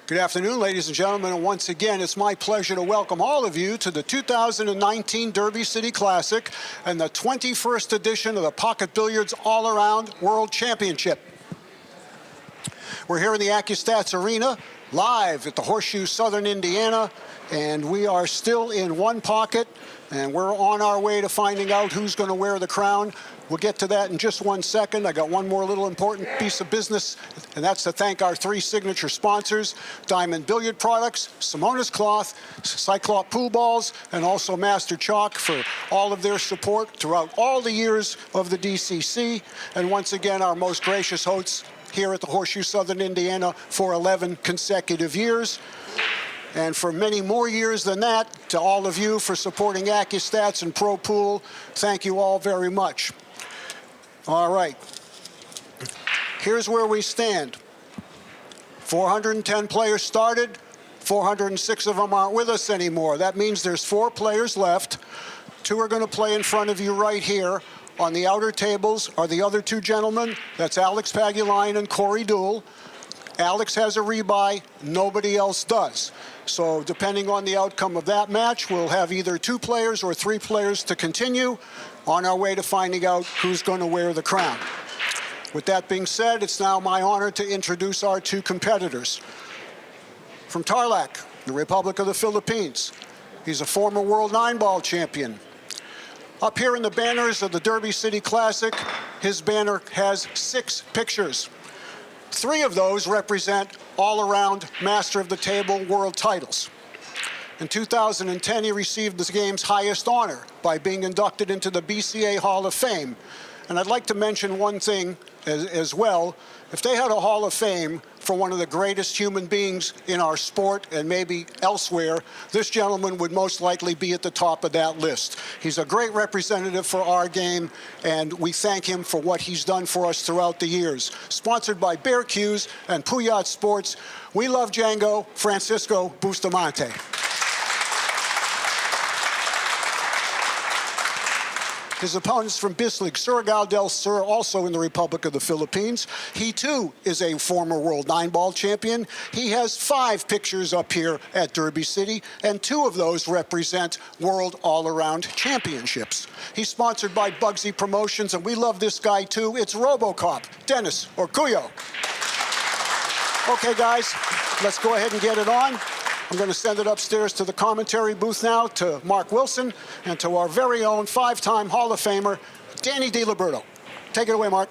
Good afternoon, ladies and gentlemen, and once again, it's my pleasure to welcome all of you to the 2019 Derby City Classic and the 21st edition of the Pocket Billiards All-Around World Championship. We're here in the Accu-Stats Arena, live at the Horseshoe Southern Indiana, and we are still in One-Pocket, and we're on our way to finding out who's going to wear the crown. We'll get to that in just 1 second. I got one more little important piece of business, and that's to thank our 3 signature sponsors, Diamond Billiard Products, Simona's Cloth, Cyclop Pool Balls, and also Master Chalk for all of their support throughout all the years of the DCC. And once again, our most gracious hosts here at the Horseshoe Southern Indiana for 11 consecutive years. And for many more years than that, to all of you for supporting Accu-Stats and Pro Pool, thank you all very much. All right, here's where we stand. 410 players started, 406 of them aren't with us anymore. That means there's 4 players left. 2 are going to play in front of you right here. On the outer tables are the other 2 gentlemen. That's Alex Pagulayan and Corey Duell. Alex has a rebuy, nobody else does. So depending on the outcome of that match, we'll have either 2 players or 3 players to continue on our way to finding out who's going to wear the crown. With that being said, it's now my honor to introduce our 2 competitors. From Tarlac, the Republic of the Philippines, he's a former World 9-Ball champion. Up here in the banners of the Derby City Classic, his banner has 6 pictures. 3 of those represent all-around Master of the Table world titles. In 2010, he received the game's highest honor by being inducted into the BCA Hall of Fame. And I'd like to mention one thing as well. If they had a Hall of Fame for one of the greatest human beings in our sport and maybe elsewhere, this gentleman would most likely be at the top of that list. He's a great representative for our game, and we thank him for what he's done for us throughout the years. Sponsored by Bear Q's and Puyat Sports, we love Django, Francisco Bustamante. His opponents from Bislig, Surigao del Sur, also in the Republic of the Philippines. He, too, is a former World 9-Ball champion. He has 5 pictures up here at Derby City, and 2 of those represent World All-Around Championships. He's sponsored by Bugsy Promotions, and we love this guy, too. It's Robocop, Dennis Orcullo. Okay, guys, let's go ahead and get it on. I'm going to send it upstairs to the commentary booth now to Mark Wilson and to our very own 5-time Hall of Famer, Danny DiLiberto. Take it away, Mark.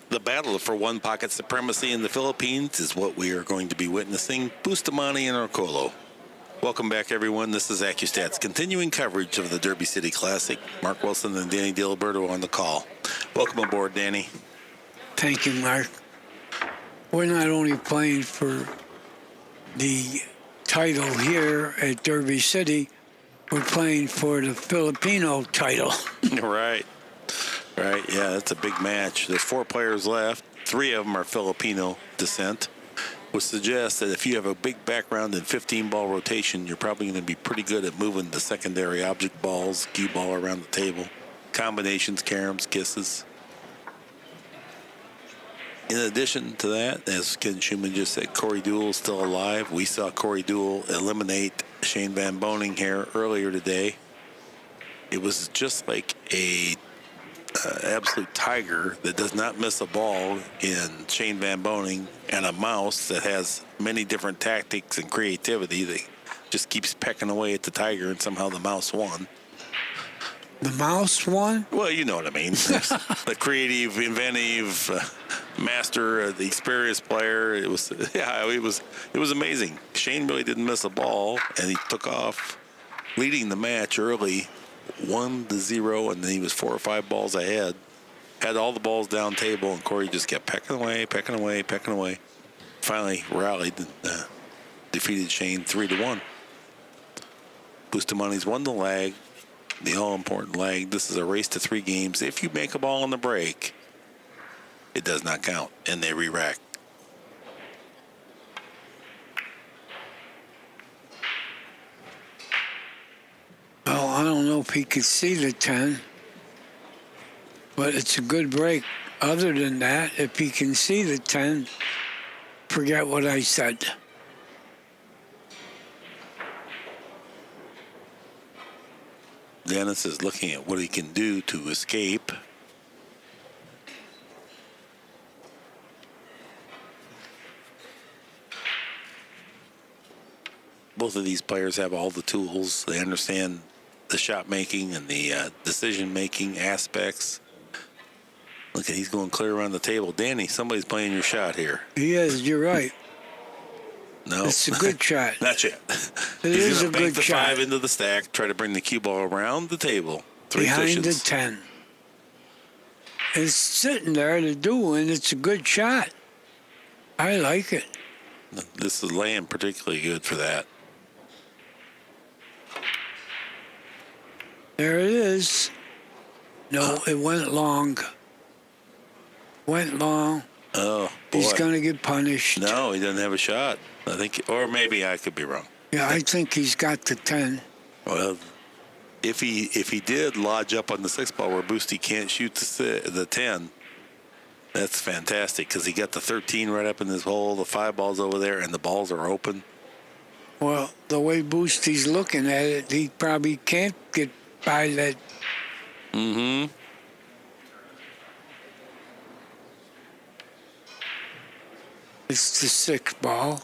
The battle for one-pocket supremacy in the Philippines is what we are going to be witnessing. Bustamante and Orcullo. Welcome back, everyone. This is Accu-Stats, continuing coverage of the Derby City Classic. Mark Wilson and Danny DiLiberto on the call. Welcome aboard, Danny. Thank you, Mark. We're not only playing for the title here at Derby City, we're playing for the Filipino title. Right. Yeah, that's a big match. There's 4 players left. 3 of them are Filipino descent, which suggests that if you have a big background in 15-ball rotation, you're probably going to be pretty good at moving the secondary object balls, cue ball around the table, combinations, caroms, kisses. In addition to that, as Ken Schumann just said, Corey Duell is still alive. We saw Corey Duell eliminate Shane Van Boening here earlier today. It was just like a absolute tiger that does not miss a ball in Shane Van Boening, and a mouse that has many different tactics and creativity that just keeps pecking away at the tiger, and somehow the mouse won. The mouse won? Well, you know what I mean. The creative, inventive master, the experienced player. It was amazing. Shane really didn't miss a ball, and he took off leading the match early, 1-0, and then he was 4 or 5 balls ahead. Had all the balls down table, and Corey just kept pecking away. Finally rallied and defeated Shane 3-1. Bustamante's won the lag. The all-important leg. This is a race to 3 games. If you make a ball on the break, it does not count, and they re-rack. Well, I don't know if he could see the 10, but it's a good break. Other than that, if he can see the 10, forget what I said. Dennis is looking at what he can do to escape. Both of these players have all the tools. They understand the shot making and the decision making aspects. Look at, he's going clear around the table. Danny, somebody's playing your shot here. He is. You're right. No, It's a good shot. not yet. It He's is going a to bank good the shot. 5 into the stack, try to bring the cue ball around the table. 3 Behind cushions. the 10. It's sitting there to do, and it's a good shot. I like it. This is laying particularly good for that. There it is. No, it went long. Went long. Oh, boy. He's going to get punished. No, he doesn't have a shot. I think, or maybe I could be wrong. Yeah, I think he's got the 10. Well, if he did lodge up on the 6 ball where Boosty can't shoot the 10, that's fantastic because he got the 13 right up in his hole, the 5 balls over there, and the balls are open. Well, the way Boosty's looking at it, he probably can't get by that. Mm-hmm. It's the 6 ball.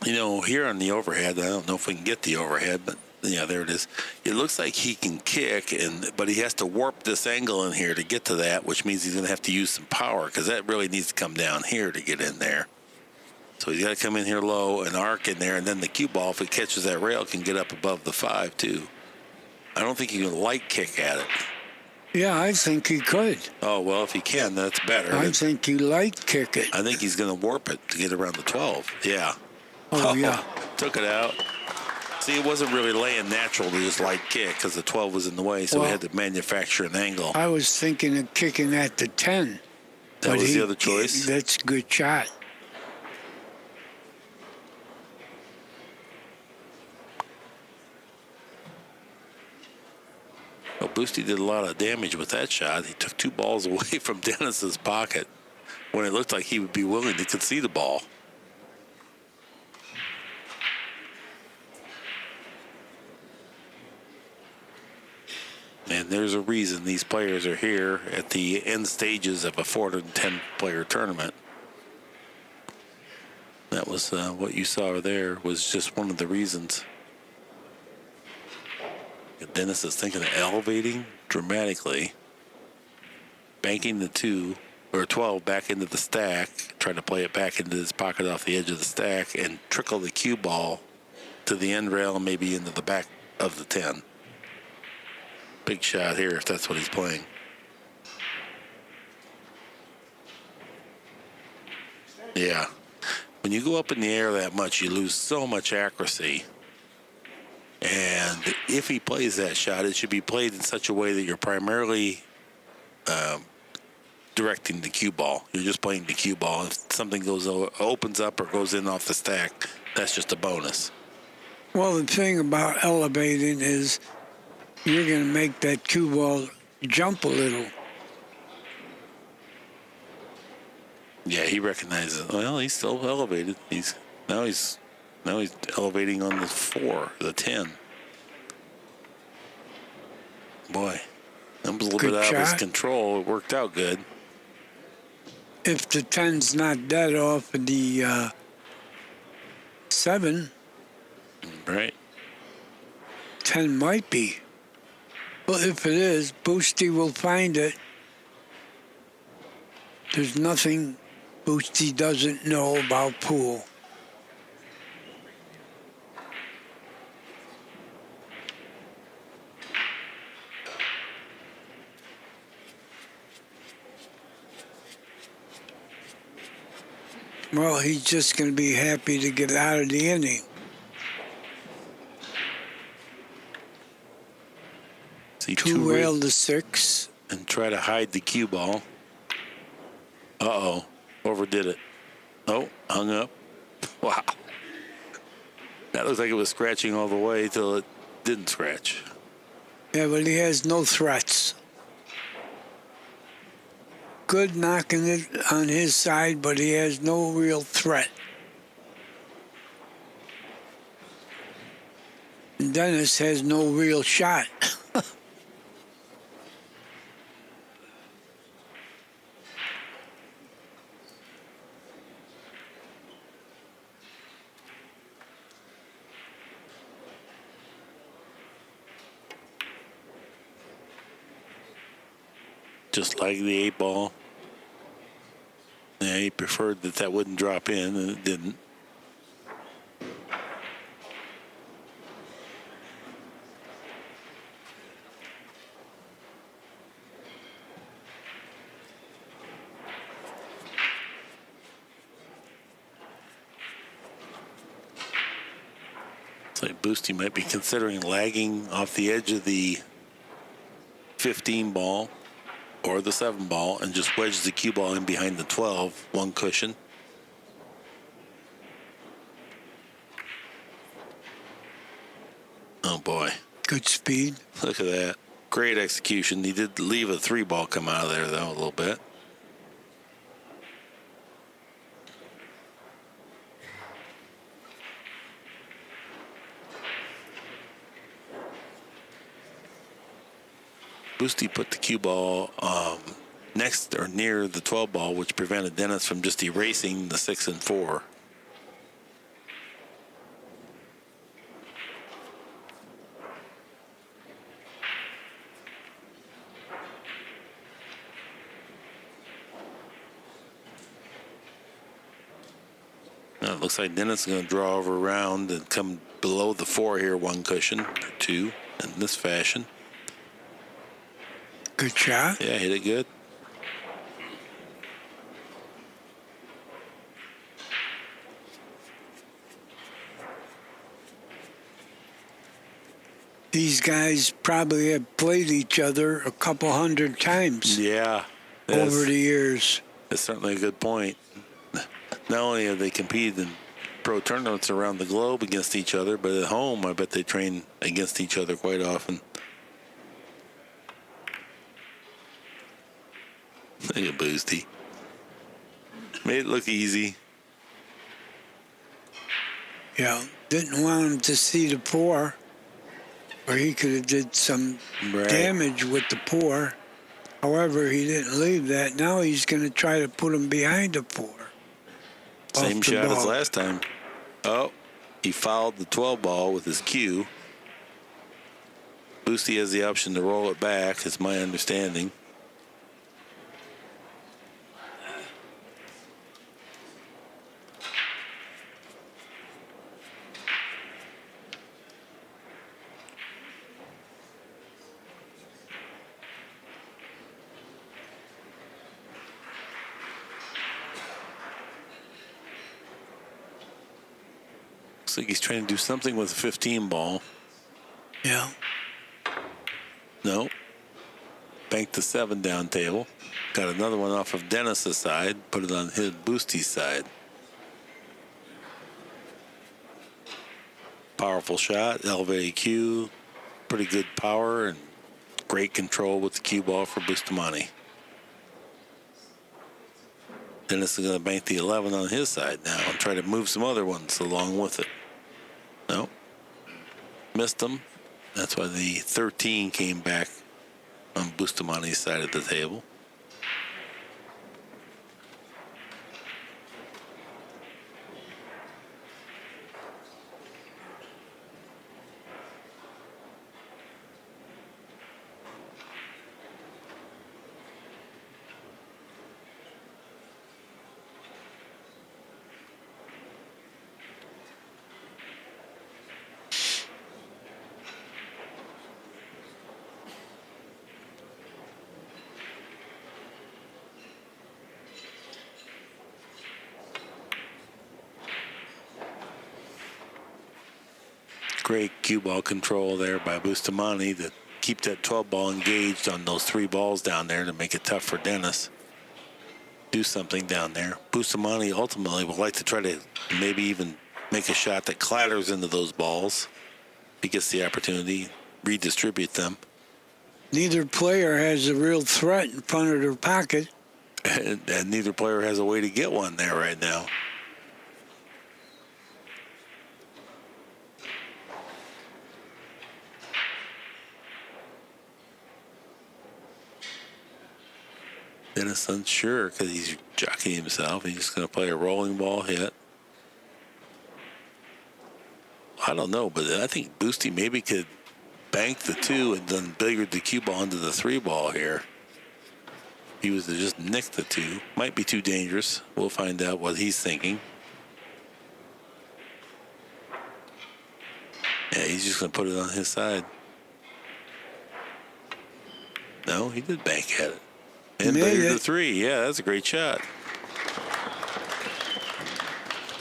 You know, here on the overhead, I don't know if we can get the overhead, but yeah, there it is. It looks like he can kick, but he has to warp this angle in here to get to that, which means he's going to have to use some power because that really needs to come down here to get in there. So he's got to come in here low and arc in there, and then the cue ball, if it catches that rail, can get up above the 5 too. I don't think he can light kick at it. Yeah, I think he could. Oh, well, if he can, that's better. I think he light kick it. I think he's going to warp it to get around the 12. Yeah. Oh, yeah. Took it out. See, it wasn't really laying natural to just light kick because the 12 was in the way, so we had to manufacture an angle. I was thinking of kicking at the 10. That was the other choice? That's a good shot. Well, Boosty did a lot of damage with that shot. He took 2 balls away from Dennis's pocket when it looked like he would be willing to concede the ball. And there's a reason these players are here at the end stages of a 410-player tournament. That was what you saw there was just one of the reasons. Dennis is thinking of elevating dramatically, banking the 2 or 12 back into the stack, trying to play it back into his pocket off the edge of the stack and trickle the cue ball to the end rail and maybe into the back of the 10. Big shot here if that's what he's playing. Yeah. When you go up in the air that much, you lose so much accuracy. And if he plays that shot, it should be played in such a way that you're primarily directing the cue ball. You're just playing the cue ball. If something opens up or goes in off the stack, that's just a bonus. Well, the thing about elevating is you're going to make that cue ball jump a little. Yeah, he recognizes. Well, he's still elevated. He's elevating on the 4, the 10. Boy, that was a little Good bit out of his shot. control. It worked out good. If the 10's not dead off of the 7, Right. 10 might be. Well, if it is, Boosty will find it. There's nothing Boosty doesn't know about pool. Well, he's just going to be happy to get out of the inning. See, 2 rail to 6. and try to hide the cue ball. Uh-oh. Overdid it. Oh, hung up. Wow. That looks like it was scratching all the way till it didn't scratch. Yeah, but he has no threats. Good knocking it on his side, but he has no real threat. Dennis has no real shot. Just like the 8-ball. Yeah, he preferred that wouldn't drop in, and it didn't. It's like Boosty might be considering lagging off the edge of the 15 ball or the 7 ball and just wedge the cue ball in behind the 12, one cushion. Oh boy. Good speed. Look at that. Great execution. He did leave a 3 ball come out of there though a little bit. Boosty put the cue ball next or near the 12 ball, which prevented Dennis from just erasing the 6 and 4. Now it looks like Dennis is going to draw over around and come below the 4 here, one cushion or 2 in this fashion. Good shot. Yeah, hit it good. These guys probably have played each other a couple hundred times Yeah. over the years. That's certainly a good point. Not only have they competed in pro tournaments around the globe against each other, but at home, I bet they train against each other quite often. Look at Boosty. Made it look easy. Yeah, didn't want him to see the 4, or he could have did some damage with the 4. However, he didn't leave that. Now he's going to try to put him behind the 4. Same shot as last time. Oh, he fouled the 12 ball with his cue. Boosty has the option to roll it back, is my understanding. Looks like he's trying to do something with a 15 ball. Yeah. No. Banked the 7 down table. Got another one off of Dennis's side. Put it on his Boosty's side. Powerful shot. Elevated cue. Pretty good power and great control with the cue ball for Bustamante. Dennis is going to bank the 11 on his side now and try to move some other ones along with it. No. Missed them. That's why the 13 came back on Bustamante's side of the table. Great cue ball control there by Bustamante to keep that 12 ball engaged on those 3 balls down there to make it tough for Dennis. Do something down there. Bustamante ultimately would like to try to maybe even make a shot that clatters into those balls. He gets the opportunity, redistribute them. Neither player has a real threat in front of their pocket. And neither player has a way to get one there right now. Dennis unsure because he's jockeying himself. He's just going to play a rolling ball hit. I don't know, but I think Boosty maybe could bank the 2 and then billiard the cue ball into the 3 ball here. He was to just nick the 2. Might be too dangerous. We'll find out what he's thinking. Yeah, he's just going to put it on his side. No, he did bank at it. And billiard the 3. Yeah, that's a great shot.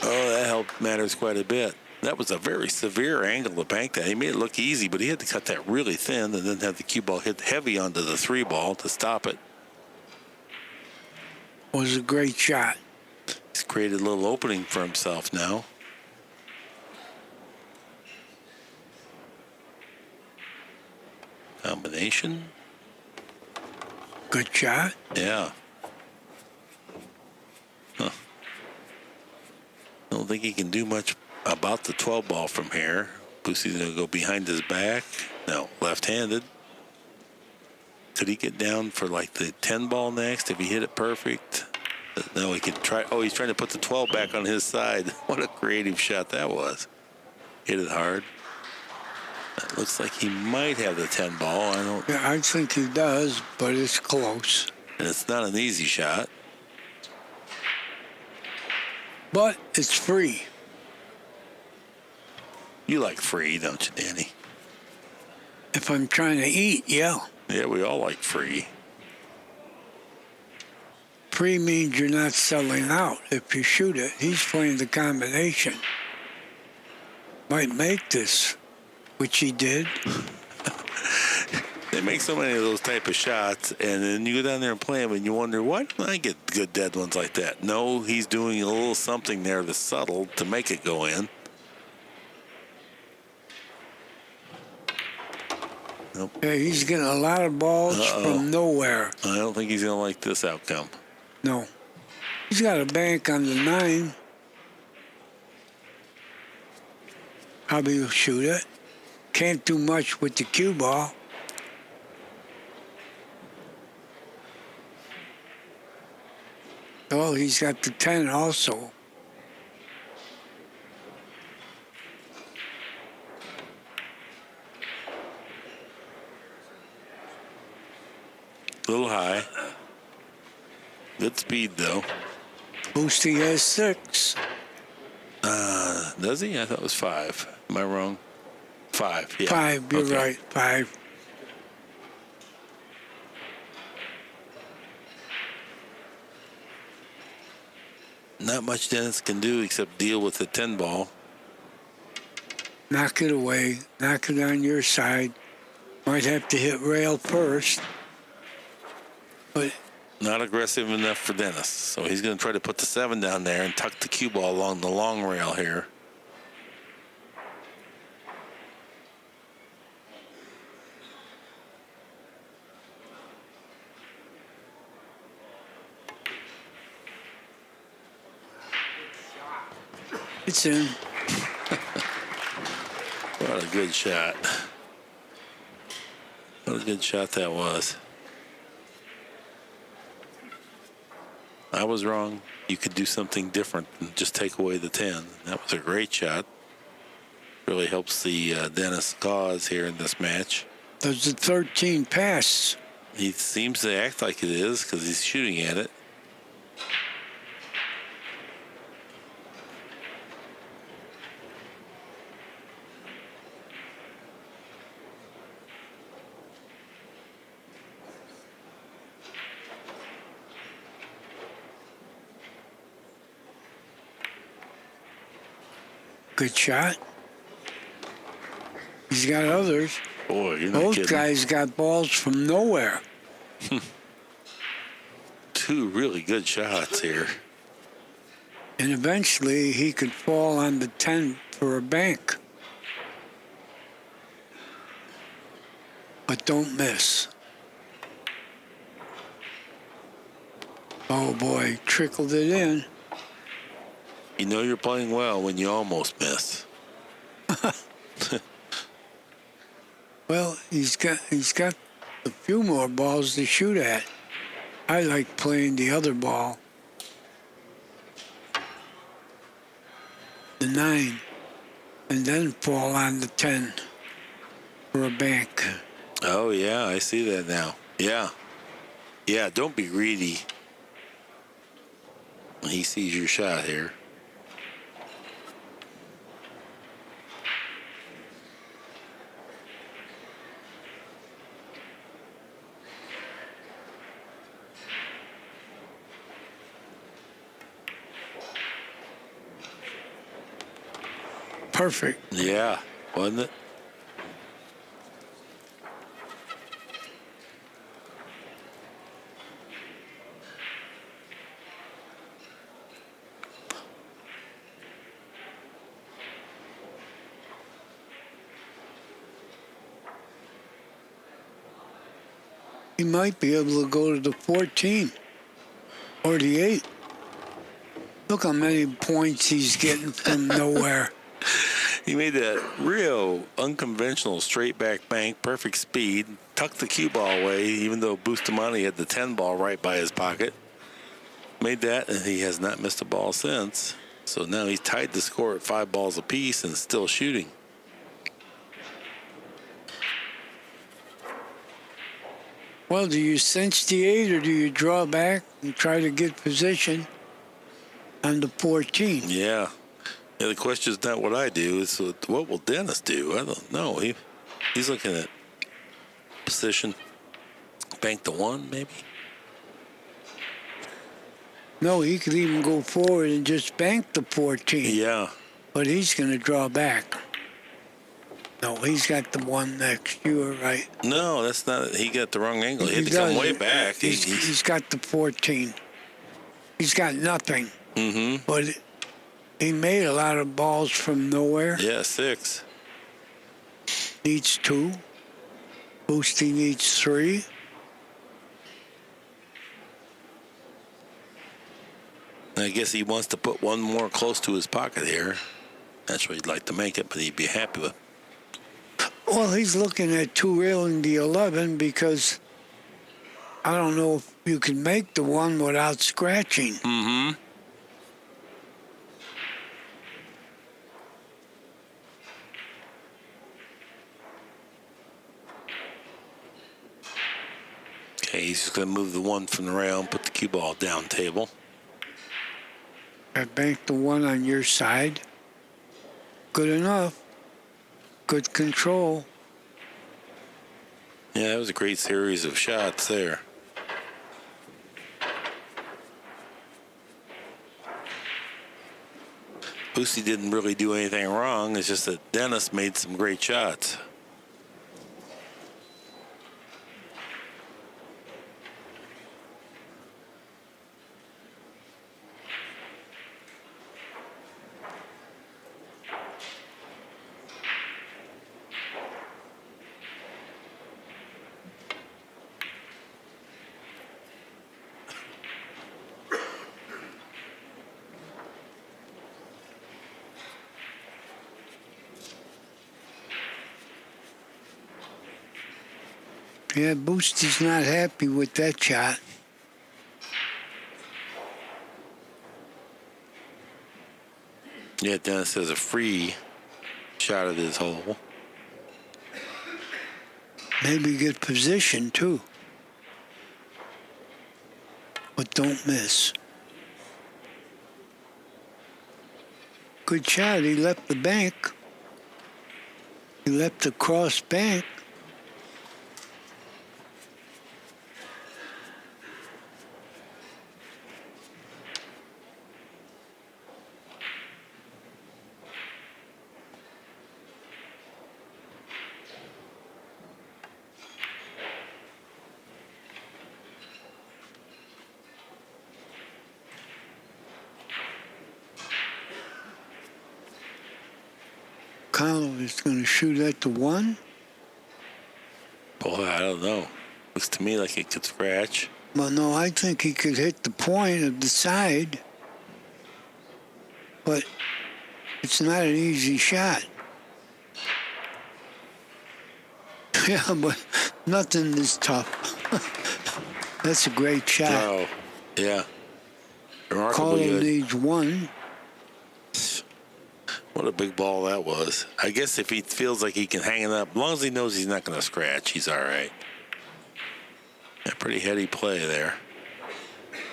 Oh, that helped matters quite a bit. That was a very severe angle to bank that. He made it look easy, but he had to cut that really thin and then have the cue ball hit heavy onto the 3 ball to stop it. Was a great shot. He's created a little opening for himself now. Combination. Good shot. Yeah. Huh. Don't think he can do much about the 12 ball from here. Boosie's going to go behind his back. No, left-handed. Could he get down for like the 10 ball next if he hit it perfect? No, he could try. Oh, he's trying to put the 12 back on his side. What a creative shot that was. Hit it hard. It looks like he might have the 10 ball. Yeah, I think he does, but it's close. And it's not an easy shot. But it's free. You like free, don't you, Danny? If I'm trying to eat, yeah. Yeah, we all like free. Free means you're not selling out if you shoot it. He's playing the combination. Might make this, which he did. They make so many of those type of shots, and then you go down there and play them, and you wonder, why don't I get good dead ones like that? No, he's doing a little something there that's subtle to make it go in. Nope. Yeah, he's getting a lot of balls from nowhere. I don't think he's going to like this outcome. No. He's got a bank on the 9. Probably will shoot it. Can't do much with the cue ball. Oh, he's got the 10 also. A little high. Good speed, though. Boosty has 6. Does he? I thought it was 5. Am I wrong? 5, yeah. 5, you're Okay. right. 5. Not much Dennis can do except deal with the 10 ball. Knock it away. Knock it on your side. Might have to hit rail first. But Not aggressive enough for Dennis. So he's going to try to put the 7 down there and tuck the cue ball along the long rail here. it's in. What a good shot. What a good shot that was. I was wrong. You could do something different and just take away the 10. That was a great shot. Really helps the Dennis cause here in this match. Does the 13 pass? He seems to act like it is because he's shooting at it. Good shot. He's got others. Boy, you're not Both kidding. guys got balls from nowhere. 2 really good shots here. And eventually he could fall on the 10 for a bank. But don't miss. Oh boy, trickled it in. You know you're playing well when you almost miss. Well, he's got a few more balls to shoot at. I like playing the other ball, the 9, and then fall on the 10 for a bank. Oh, yeah, I see that now. Yeah. Yeah, don't be greedy. He sees your shot here. Perfect. Yeah, wasn't it? He might be able to go to the 14 or the 8. Look how many points he's getting from nowhere. He made that real unconventional straight back bank, perfect speed, tucked the cue ball away, even though Bustamante had the 10 ball right by his pocket. Made that, and he has not missed a ball since. So now he's tied the score at 5 balls apiece and still shooting. Well, do you cinch the 8 or do you draw back and try to get position on the 14? Yeah. Yeah, the question is not what I do, it's what will Dennis do? I don't know. He's looking at position. Bank the 1, maybe? No, he could even go forward and just bank the 14. Yeah. But he's going to draw back. No, he's got the 1 next. You were right. No, that's not. He got the wrong angle. He had to come way back. He's got the 14. He's got nothing. Mm-hmm. But he made a lot of balls from nowhere. Yeah, 6. Needs 2. Boosty needs 3. I guess he wants to put 1 more close to his pocket here. That's what he'd like to make it, but he'd be happy with. Well, he's looking at 2 railing the 11 because I don't know if you can make the 1 without scratching. Mm-hmm. Okay, he's just going to move the 1 from the rail and put the cue ball down table. I banked the 1 on your side. Good enough. Good control. Yeah, that was a great series of shots there. Boosie didn't really do anything wrong. It's just that Dennis made some great shots. Yeah, Boostie's not happy with that shot. Yeah, Dennis has a free shot at his hole. Maybe get position, too. But don't miss. Good shot. He left the bank. He left the cross bank. Connell is going to shoot at the 1. Boy, I don't know. Looks to me like it could scratch. Well, no, I think he could hit the point of the side. But it's not an easy shot. Yeah, but nothing is tough. That's a great shot. Oh, yeah. Remarkably Orcullo good. needs one. What a big ball that was. I guess if he feels like he can hang it up, as long as he knows he's not going to scratch, he's all right. A pretty heady play there.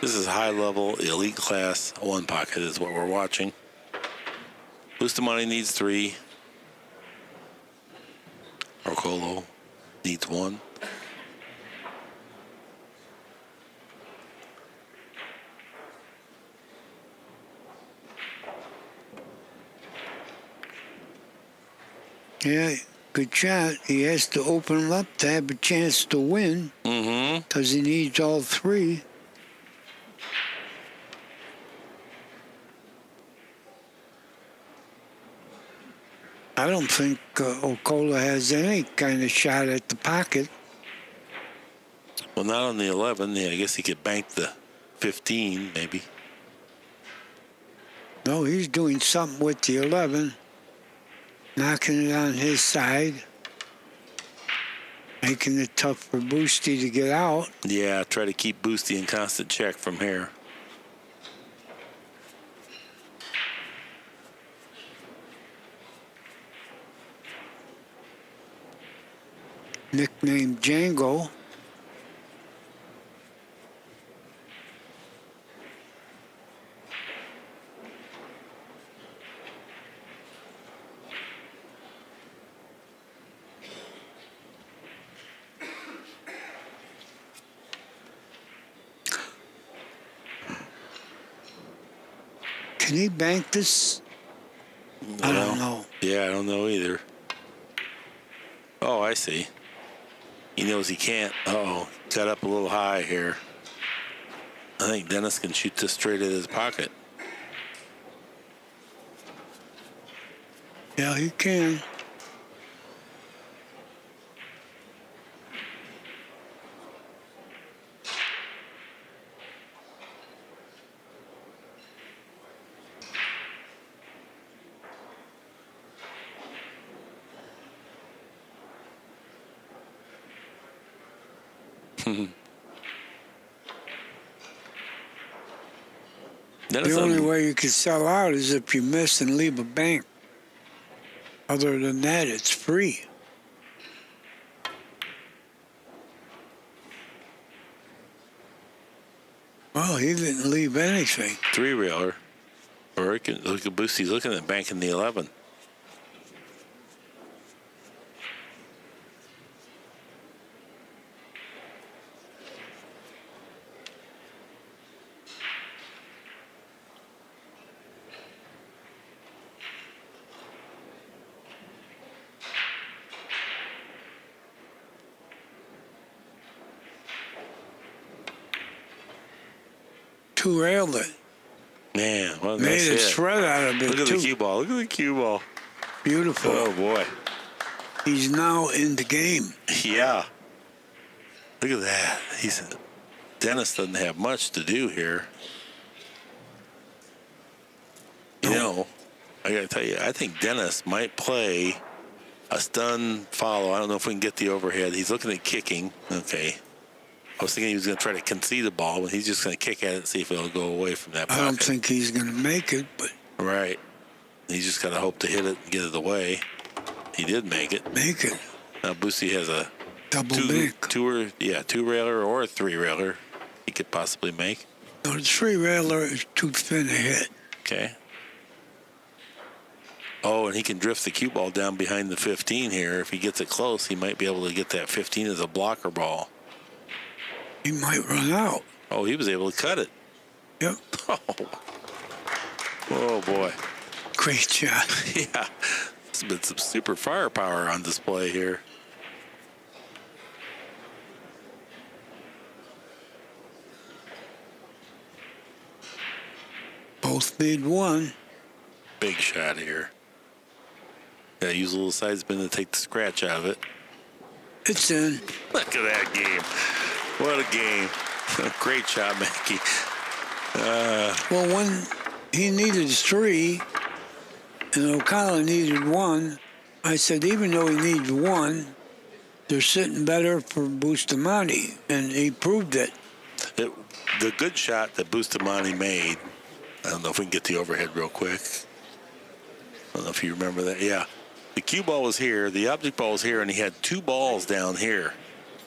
This is high-level, elite class one-pocket is what we're watching. Bustamante needs 3. Orcullo needs 1. Yeah, good shot. He has to open him up to have a chance to win because he needs all 3. I don't think Orcullo has any kind of shot at the pocket. Well, not on the 11. Yeah, I guess he could bank the 15, maybe. No, he's doing something with the 11. Knocking it on his side. Making it tough for Boosty to get out. Yeah, try to keep Boosty in constant check from here. Nicknamed Django. Can he bank this? I don't know. Yeah, I don't know either. Oh, I see. He knows he can't. Uh-oh, got up a little high here. I think Dennis can shoot this straight at his pocket. Yeah, he can. Dennis The only way you could sell out is if you miss and leave a bank. Other than that, it's free. Well, he didn't leave anything. 3-railer. Or he can look at Boosty. He's looking at banking the 11. Two-railed it. Man, what a Made nice a hit. thread out of it, Look at too. the cue ball. Look at the cue ball. Beautiful. Oh, boy. He's now in the game. Yeah. Look at that. Dennis doesn't have much to do here. You know, I got to tell you, I think Dennis might play a stun follow. I don't know if we can get the overhead. He's looking at kicking. Okay. I was thinking he was going to try to concede the ball, but he's just going to kick at it and see if it'll go away from that pocket. I don't think he's going to make it, but Right. He's just got to hope to hit it and get it away. He did make it. make it. Now Boosty has a Double bank. two-railer or a 3-railer he could possibly make. No, the three-railer is too thin a hit. Okay. Oh, and he can drift the cue ball down behind the 15 here. If he gets it close, he might be able to get that 15 as a blocker ball. He might run out. Oh, he was able to cut it. Yep. Oh boy. Great shot. Yeah. There's been some super firepower on display here. Both need one. Big shot here. Gotta use a little side spin to take the scratch out of it. It's in. Look at that game. What a game. Great shot, Mackey. Well, when he needed 3 and O'Connell needed 1, I said, even though he needs 1, they're sitting better for Bustamante, and he proved it. The good shot that Bustamante made, I don't know if we can get the overhead real quick. I don't know if you remember that. Yeah. The cue ball was here, the object ball was here, and he had two balls down here.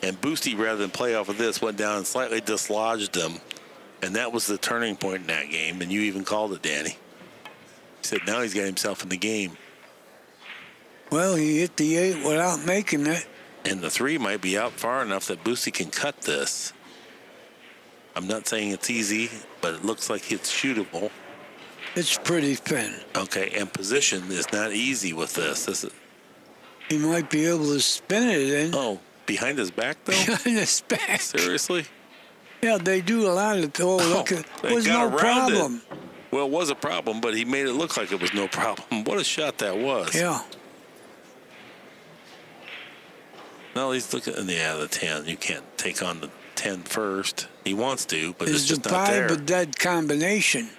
And Boosty, rather than play off of this, went down and slightly dislodged them. And that was the turning point in that game. And you even called it, Danny. He said now he's got himself in the game. Well, he hit the 8 without making it. And the 3 might be out far enough that Boosty can cut this. I'm not saying it's easy, but it looks like it's shootable. It's pretty thin. Okay, and position is not easy with this. He might be able to spin it in. Oh, behind his back, though? Behind his back. Seriously? Yeah, they do a lot of. Oh, look, it was no problem. Well, it was a problem, but he made it look like it was no problem. What a shot that was. Yeah. No, he's looking at the 10. You can't take on the 10 first. He wants to, but it's just not there. Is the 5 a dead combination?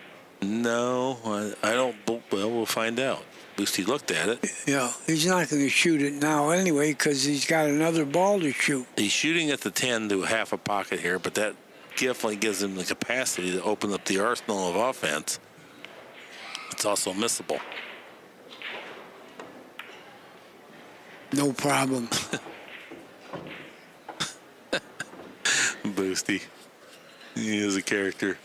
No, I don't. Well, we'll find out. Boosty looked at it. Yeah, he's not going to shoot it now anyway because he's got another ball to shoot. He's shooting at the 10 to half a pocket here, but that definitely gives him the capacity to open up the arsenal of offense. It's also missable. No problem. Boosty. He is a character.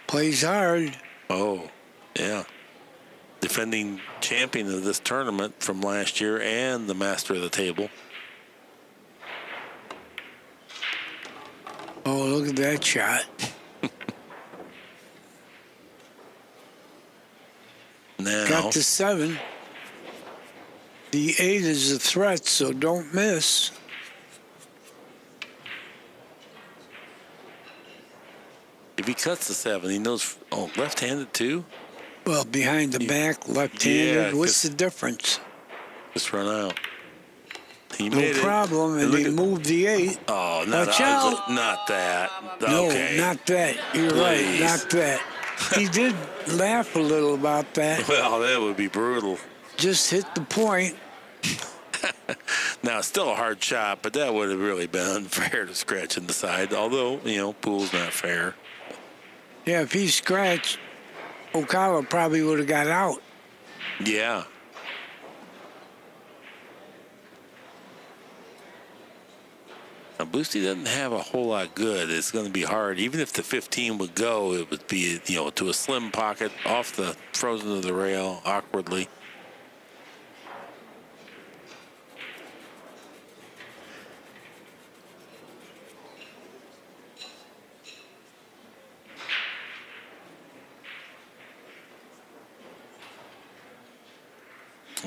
Plays hard. Oh, yeah. Defending champion of this tournament from last year and the master of the table. Oh, look at that shot. Now, got the 7. The 8 is a threat, so don't miss. if he cuts the 7, he knows. Oh, left-handed too? Well, behind the back, left-handed. Yeah, what's the difference? Just run out. He No made problem, and he moved the 8. Oh, not Watch out. Not that. No, Okay. not that. You're right, not that. He did laugh a little about that. Well, that would be brutal. Just hit the point. Now, it's still a hard shot, but that would have really been unfair to scratch in the side. Although, pool's not fair. Yeah, if he scratched, Orcullo probably would have got out. Yeah. Now, Boosty doesn't have a whole lot good. It's going to be hard. Even if the 15 would go, it would be, to a slim pocket, off the frozen to the rail, awkwardly.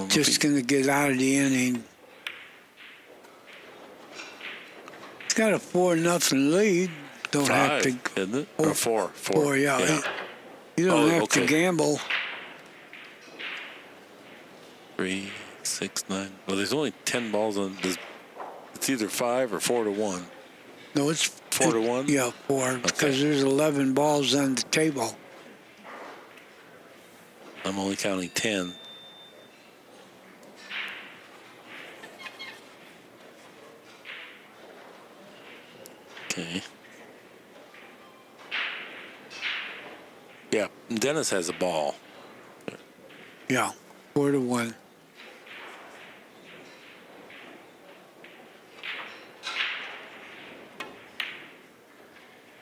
Just going to get out of the inning. He's got a 4-0 lead. Don't 5, have to. isn't it? Or 4. 4, yeah. You don't have to gamble. 3, 6, 9. Well, there's only 10 balls on this. It's either 5 or 4 to 1. No, it's 4 to 1? Yeah, 4, because there's 11 balls on the table. I'm only counting 10. Okay. Yeah, Dennis has a ball. Yeah, 4 to 1.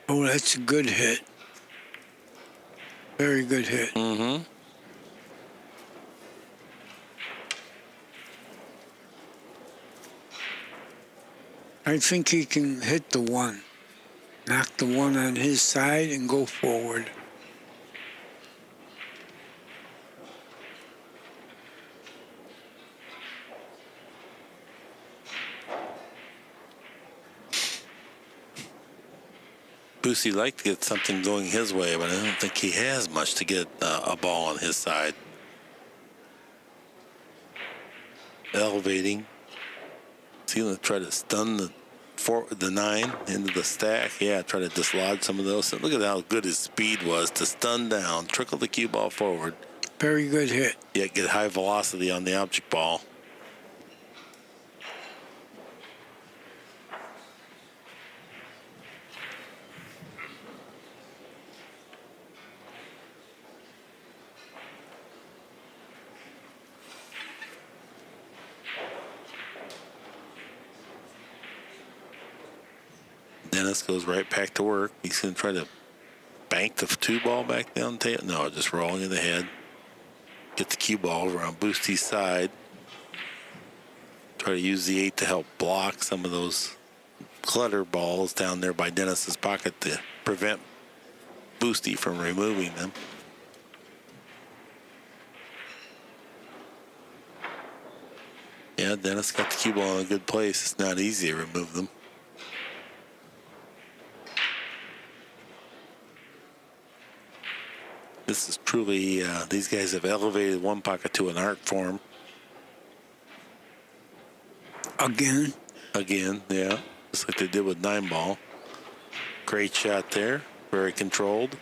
Oh, that's a good hit. Very good hit. Mm-hmm. I think he can hit the 1. Knock the 1 on his side and go forward. Boosty liked to get something going his way, but I don't think he has much to get a ball on his side. Elevating. Is he going to try to stun the 9 into the stack? Yeah, try to dislodge some of those. Look at how good his speed was to stun down, trickle the cue ball forward. Very good hit. Yeah, get high velocity on the object ball. Dennis goes right back to work. He's going to try to bank the 2 ball back down the table. No, just rolling in the head. Get the cue ball over on Boosty's side. Try to use the 8 to help block some of those clutter balls down there by Dennis's pocket to prevent Boosty from removing them. Yeah, Dennis got the cue ball in a good place. It's not easy to remove them. This is truly, these guys have elevated One-Pocket to an art form. Again. Again, yeah. Just like they did with 9 ball. Great shot there. Very controlled.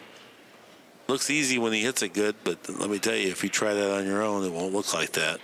Looks easy when he hits it good, but let me tell you, if you try that on your own, it won't look like that.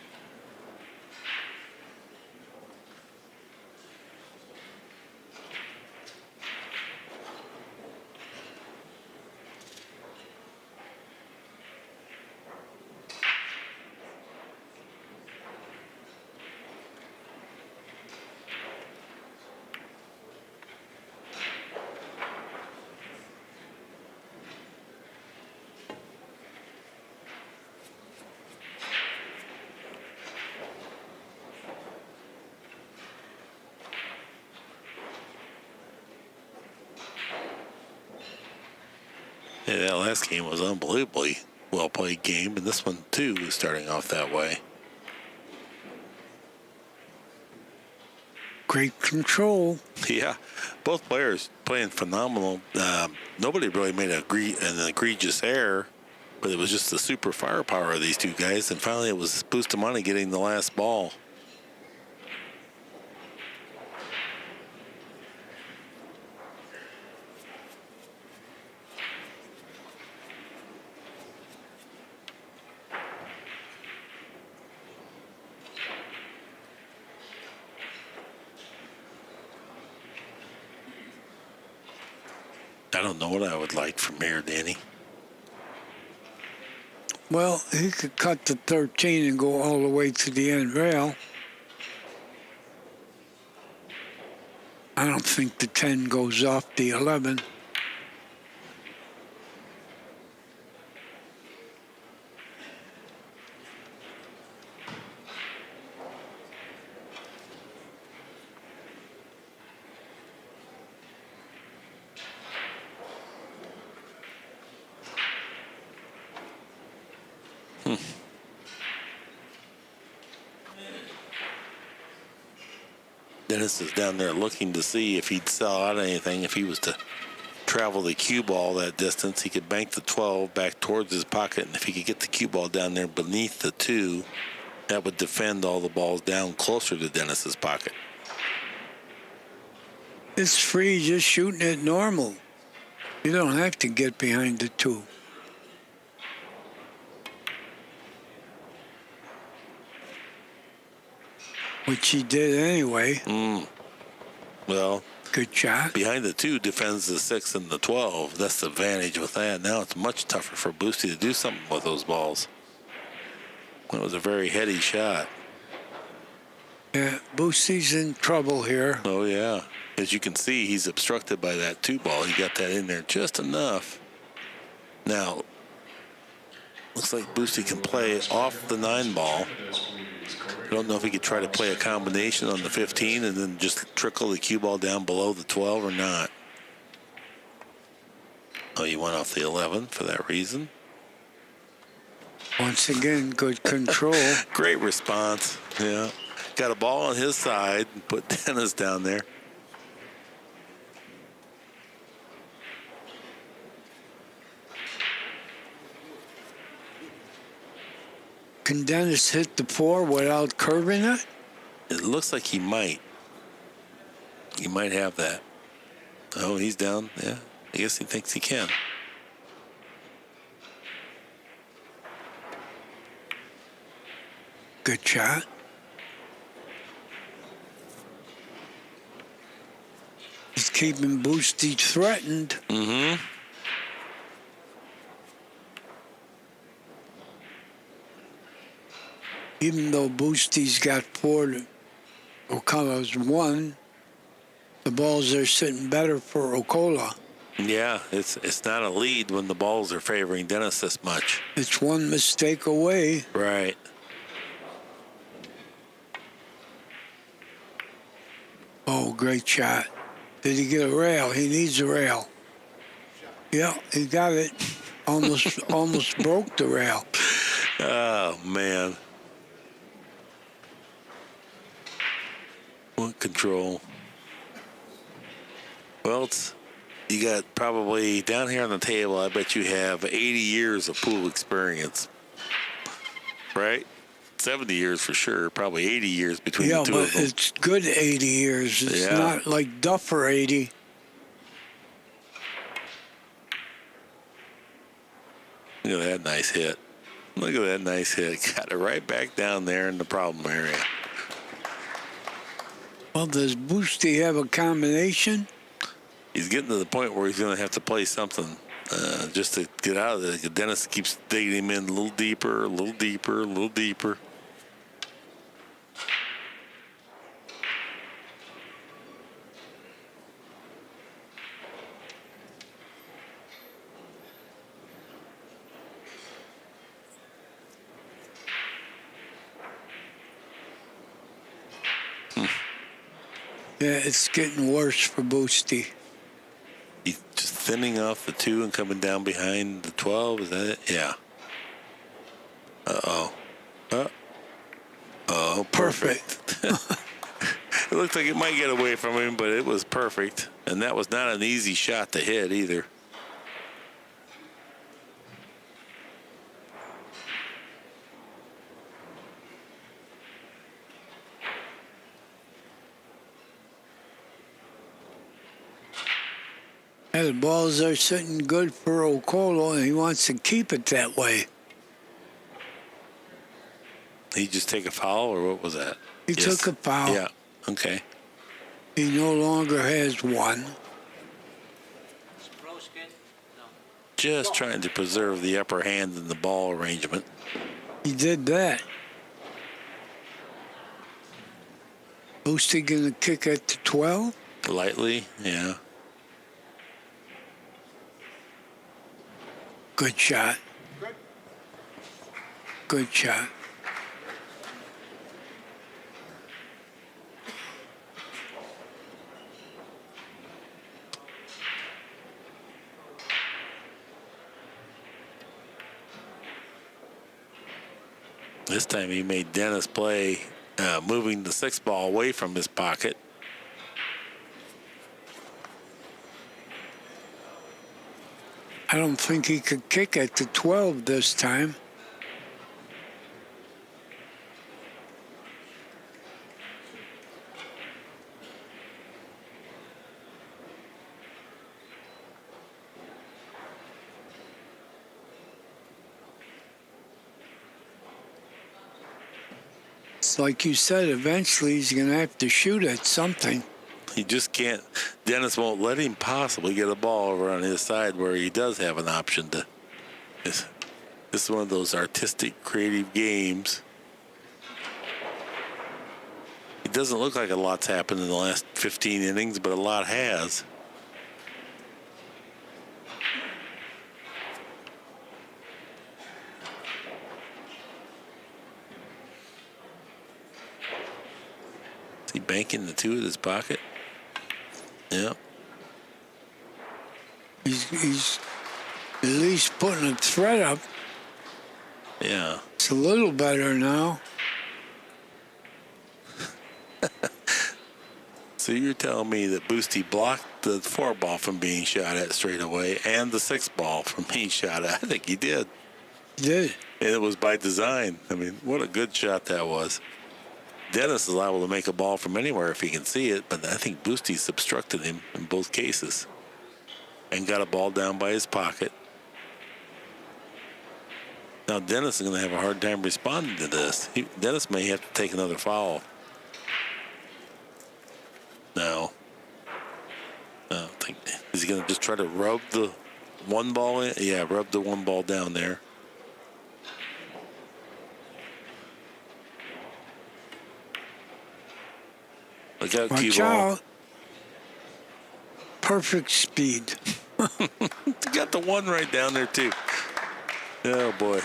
Yeah, that last game was unbelievably well-played game, and this one, too, is starting off that way. Great control. Yeah, both players playing phenomenal. Nobody really made an egregious error, but it was just the super firepower of these two guys, and finally it was Bustamante getting the last ball. I don't know what I would like from here, Danny. Well, he could cut the 13 and go all the way to the end rail. I don't think the 10 goes off the 11. Dennis is down there looking to see if he'd sell out anything. If he was to travel the cue ball that distance, he could bank the 12 back towards his pocket, and if he could get the cue ball down there beneath the 2, that would defend all the balls down closer to Dennis's pocket. It's free just shooting it normal. You don't have to get behind the 2. Which he did anyway. Well, good shot. Behind the 2 defends the 6 and the 12. That's the advantage with that. Now it's much tougher for Boosty to do something with those balls. That was a very heady shot. Yeah, Boosty's in trouble here. Oh, yeah. As you can see, he's obstructed by that 2 ball. He got that in there just enough. Now, looks like Boosty can play off the 9 ball. I don't know if he could try to play a combination on the 15 and then just trickle the cue ball down below the 12 or not. Oh, you went off the 11 for that reason. Once again, good control. Great response. Yeah. Got a ball on his side and put Dennis down there. Can Dennis hit the 4 without curving it? It looks like he might. He might have that. Oh, he's down. Yeah. I guess he thinks he can. Good shot. He's keeping Boosty threatened. Mm-hmm. Even though Boosty's got 4, O'Connell's 1, the the balls are sitting better for Orcullo. Yeah, it's not a lead when the balls are favoring Dennis this much. It's one mistake away. Right. Oh, great shot. Did he get a rail? He needs a rail. Yeah, he got it. Almost broke the rail. Oh, man. What control? Well, you got probably down here on the table, I bet you have 80 years of pool experience. Right? 70 years for sure, probably 80 years between the two of them. Yeah, but it's good 80 years. It's Yeah. not like Duffer 80. Look at that nice hit. Look at that nice hit. Got it right back down there in the problem area. Well, does Boosty have a combination? He's getting to the point where he's going to have to play something just to get out of it. Dennis keeps digging him in a little deeper, a little deeper, a little deeper. Yeah, it's getting worse for Boosty. He's just thinning off the 2 and coming down behind the 12. Is that it? Yeah. Uh-oh. Oh, perfect. It looked like it might get away from him, but it was perfect. And that was not an easy shot to hit either. And the balls are sitting good for Orcullo, and he wants to keep it that way. He just take a foul, or what was that? He took a foul. Yeah, okay. He no longer has one. Just trying to preserve the upper hand in the ball arrangement. He did that. Boosty gonna kick at the 12? Lightly, yeah. Good shot. Good shot. This time he made Dennis play, moving the 6 ball away from his pocket. I don't think he could kick at the 12 this time. It's like you said, eventually he's going to have to shoot at something. He just can't. Dennis won't let him possibly get a ball over on his side where he does have an option to. This is one of those artistic, creative games. It doesn't look like a lot's happened in the last 15 innings, but a lot has. Is he banking the 2 in his pocket? Yeah. He's at least putting a threat up. Yeah. It's a little better now. So you're telling me that Boosty blocked the 4 ball from being shot at straight away and the 6 ball from being shot at? I think he did. He did. And it was by design. I mean, what a good shot that was. Dennis is liable to make a ball from anywhere if he can see it, but I think Boosty's obstructed him in both cases and got a ball down by his pocket. Now Dennis is going to have a hard time responding to this. Dennis may have to take another foul. No. I don't think. Is he going to just try to rub the 1 ball in? Yeah, rub the 1 ball down there. Look out, cue Watch ball. out. perfect speed. Got the one right down there too. Oh boy,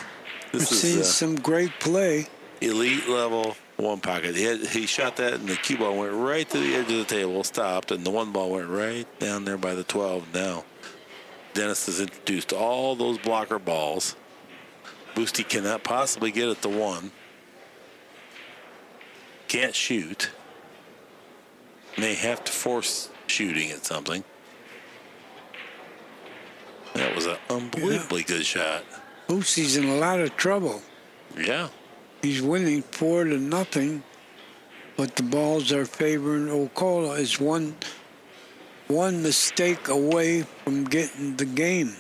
We've this seen is some great play. elite level one pocket. He shot that, and the cue ball went right to the edge of the table, stopped, and the one ball went right down there by the 12. Now Dennis has introduced all those blocker balls. Boosty cannot possibly get at the one. Can't shoot. May have to force shooting at something. That was an unbelievably good shot. Boosty's in a lot of trouble. Yeah. He's winning 4-0, but the balls are favoring Orcullo. Is one mistake away from getting the game.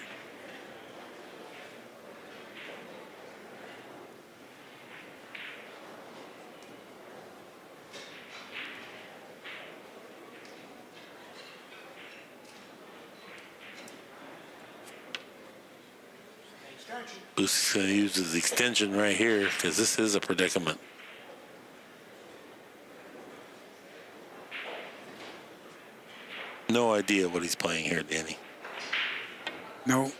Boosty's going to use his extension right here because this is a predicament. No idea what he's playing here, Danny. No.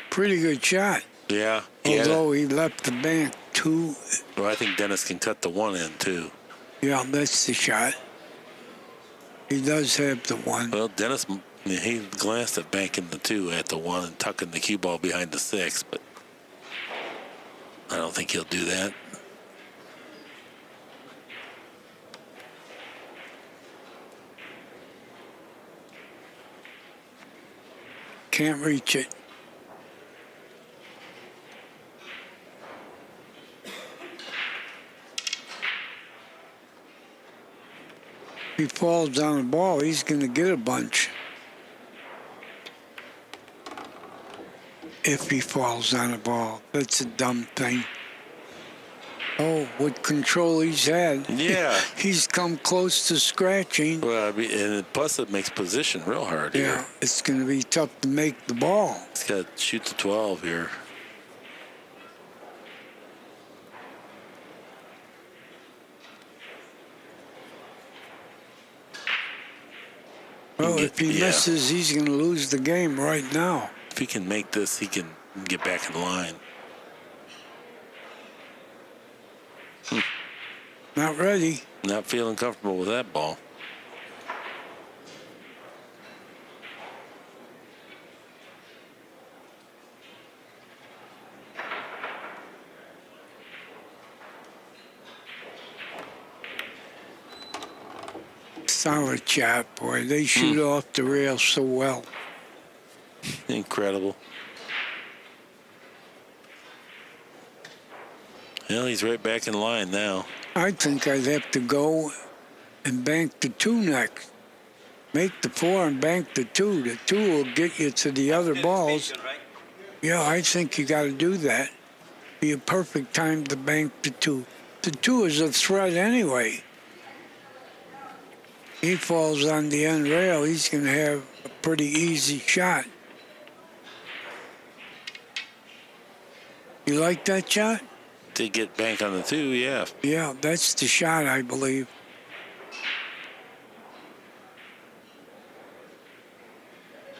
Pretty good shot. Yeah. Although he left the bank 2. Well, I think Dennis can cut the one in too. Yeah, that's the shot. He does have the one. Well, Dennis, he glanced at banking the 2 at the 1 and tucking the cue ball behind the 6, but I don't think he'll do that. Can't reach it. If he falls on the ball, he's going to get a bunch. If he falls on the ball. That's a dumb thing. Oh, what control he's had. Yeah. He's come close to scratching. Well, I mean, and plus it makes position real hard here. Yeah, it's going to be tough to make the ball. He's got to shoot the 12 here. Well, if he misses, he's going to lose the game right now. If he can make this, he can get back in line. Not ready. Not feeling comfortable with that ball. Solid shot, boy. They shoot off the rail so well. Incredible. Well, he's right back in line now. I think I'd have to go and bank the 2 next. Make the 4 and bank the 2. The 2 will get you to the other balls. Yeah, I think you got to do that. Be a perfect time to bank the 2. The 2 is a threat anyway. He falls on the end rail, he's going to have a pretty easy shot. You like that shot? To get bank on the 2, yeah. Yeah, that's the shot, I believe.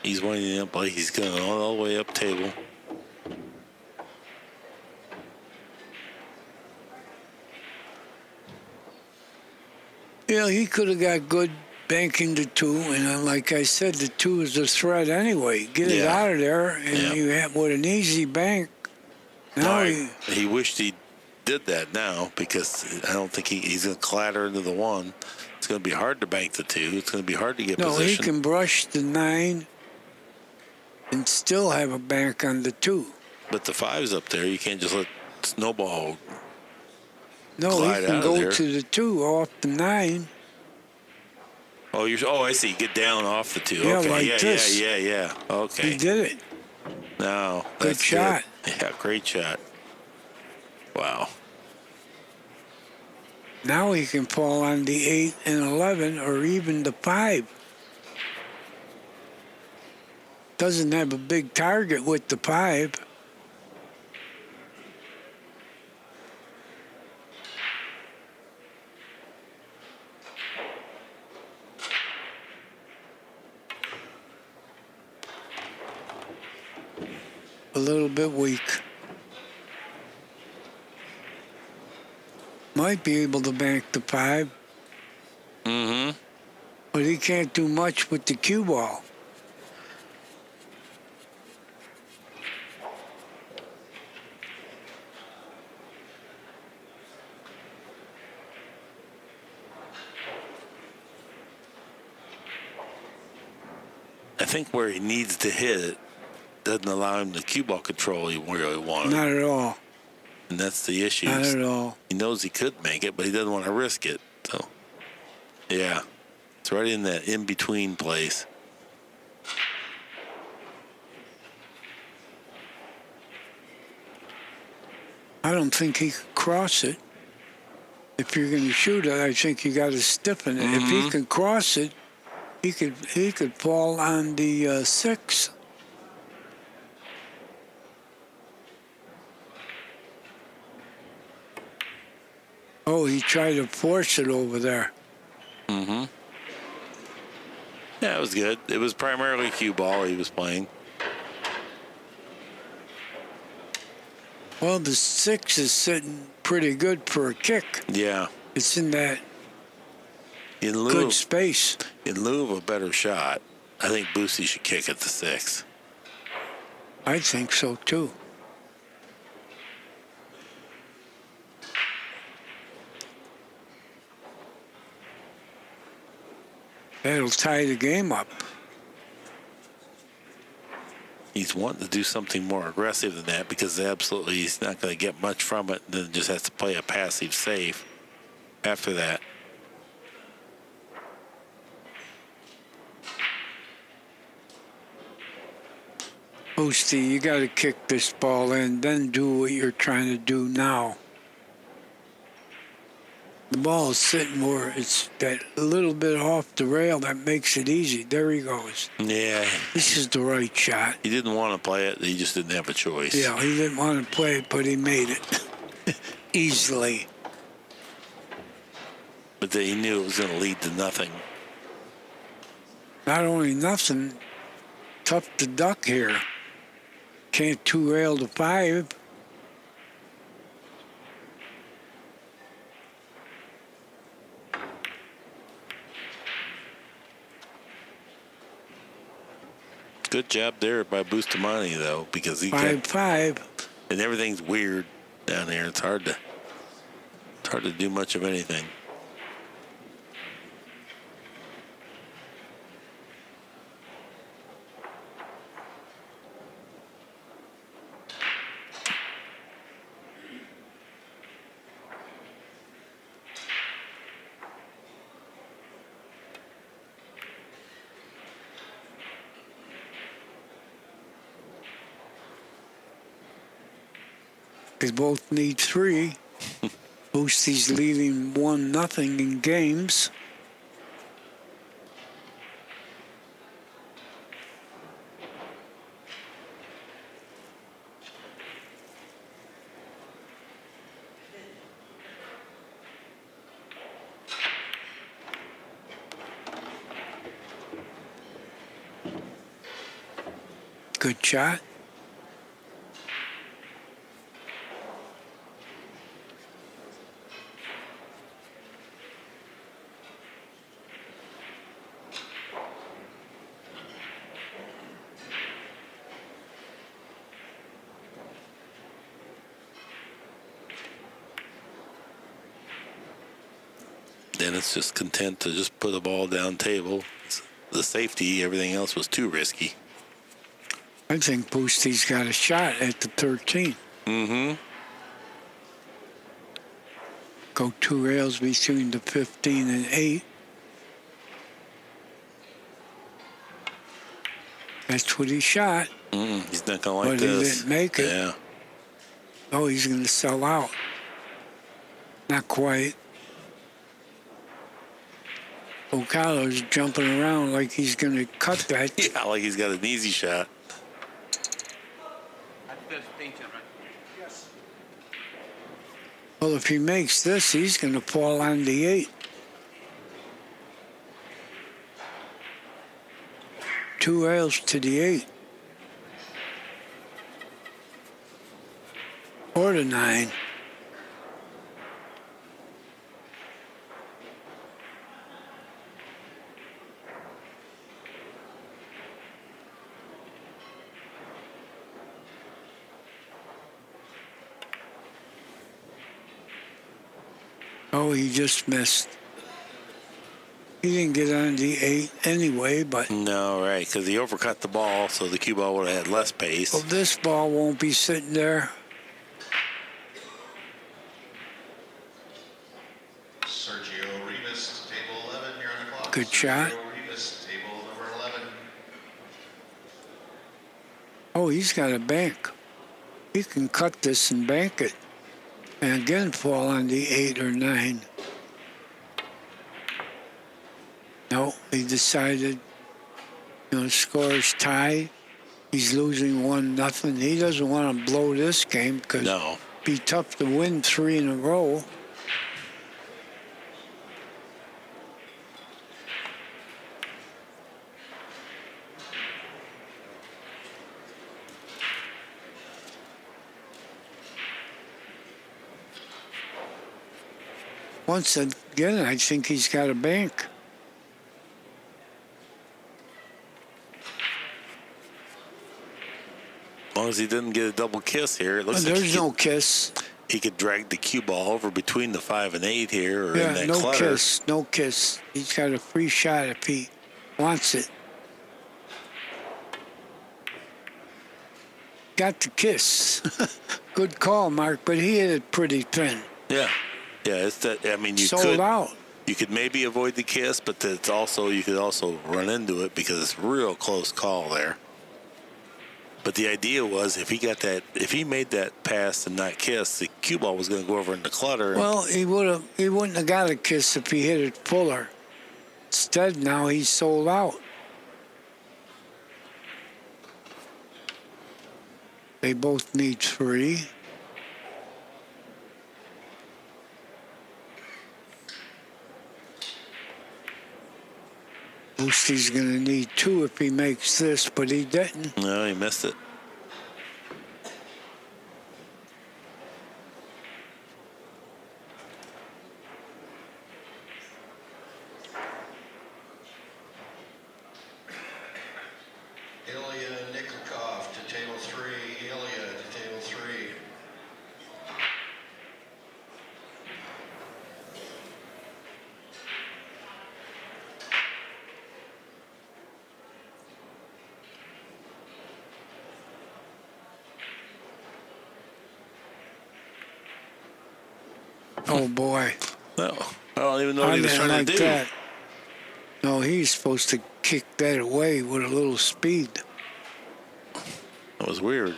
He's winding up like he's going all the way up table. Yeah, he could have got good banking the 2, and like I said, the 2 is a threat anyway. Get it out of there, and you have with an easy bank. Now he wished he did that now because I don't think he's going to clatter into the 1. It's going to be hard to bank the 2. It's going to be hard to get position. No, he can brush the 9 and still have a bank on the 2. But the 5's up there. You can't just let snowball. No, he can go to the 2 off the 9. Oh, I see. Get down off the 2. Yeah, okay. like this. Yeah. Okay. He did it. No, good shot. Good. Yeah, great shot. Wow. Now he can fall on the 8 and 11 or even the 5. Doesn't have a big target with the 5. little bit weak. Might be able to bank the 5. Mm-hmm. But he can't do much with the cue ball. I think where he needs to hit it doesn't allow him the cue ball control he really wanted. Not at all. And that's the issue. Not at all. He knows he could make it, but he doesn't want to risk it. So, yeah, it's right in that in-between place. I don't think he could cross it. If you're going to shoot it, I think you got to stiffen it. If he can cross it, he could fall on the 6. Oh, he tried to force it over there. Mm-hmm. Yeah, it was good. It was primarily cue ball he was playing. Well, the 6 is sitting pretty good for a kick. Yeah. It's in that In lieu good of, space. in lieu of a better shot, I think Boosty should kick at the 6. I think so, too. That'll tie the game up. He's wanting to do something more aggressive than that because absolutely he's not going to get much from it. Then just has to play a passive safe after that. Boosty, you got to kick this ball in, then do what you're trying to do now. The ball is sitting more, it's that little bit off the rail that makes it easy. There he goes. Yeah. This is the right shot. He didn't want to play it. He just didn't have a choice. Yeah, he didn't want to play it, but he made it easily. But then he knew it was going to lead to nothing. Not only nothing, tough to duck here. Can't 2-rail the 5. Good job there by Bustamante, though, because he 5-5. and everything's weird down there. It's hard to do much of anything. They both need 3. Boosty's leading 1-0 in games. Good shot. Dennis just content to just put the ball down table. The safety, everything else was too risky. I think Boosty's got a shot at the 13. Mm-hmm. Go 2 rails between the 15 and 8. That's what he shot. He's not going to like But this. he didn't make it. Yeah. Oh, he's going to sell out. Not quite. Orcullo's jumping around like he's going to cut that. Yeah, like he's got an easy shot. Well, if he makes this, he's going to fall on the 8. 2 rails to the 8. or the 9. Oh, he just missed. He didn't get on the 8 anyway, but No, right, because he overcut the ball, so the cue ball would have had less pace. well, this ball won't be sitting there. Sergio Rivas, table 11 here on the clock. Good shot. Sergio Rivas, table number 11. Oh, he's got a bank. He can cut this and bank it. And again fall on the 8 or 9. No, he decided, score's tied. He's losing 1-0. He doesn't want to blow this game because No. it'd be tough to win 3 in a row. Once again, I think he's got a bank. As long as he didn't get a double kiss here, it looks like There's no kiss. he could drag the cue ball over between the 5 and 8 here, or in Yeah, that no clutter. kiss. No kiss. He's got a free shot if he wants it. Got the kiss. Good call, Mark, but he hit it pretty thin. Yeah, it's that. I mean, you Sold could out. you could maybe avoid the kiss, but it's also you could also run into it because it's a real close call there. But the idea was if he made that pass and not kiss, the cue ball was going to go over in the clutter. Well, he wouldn't have got a kiss if he hit it fuller. Instead, now he's sold out. They both need 3. Boostie's going to need 2 if he makes this, but he didn't. No, he missed it. Ilya Niklikov to table 3. Ilya to table 3. Oh, boy. No, I don't even know what I he was didn't trying like to do. that. No, he's supposed to kick that away with a little speed. That was weird.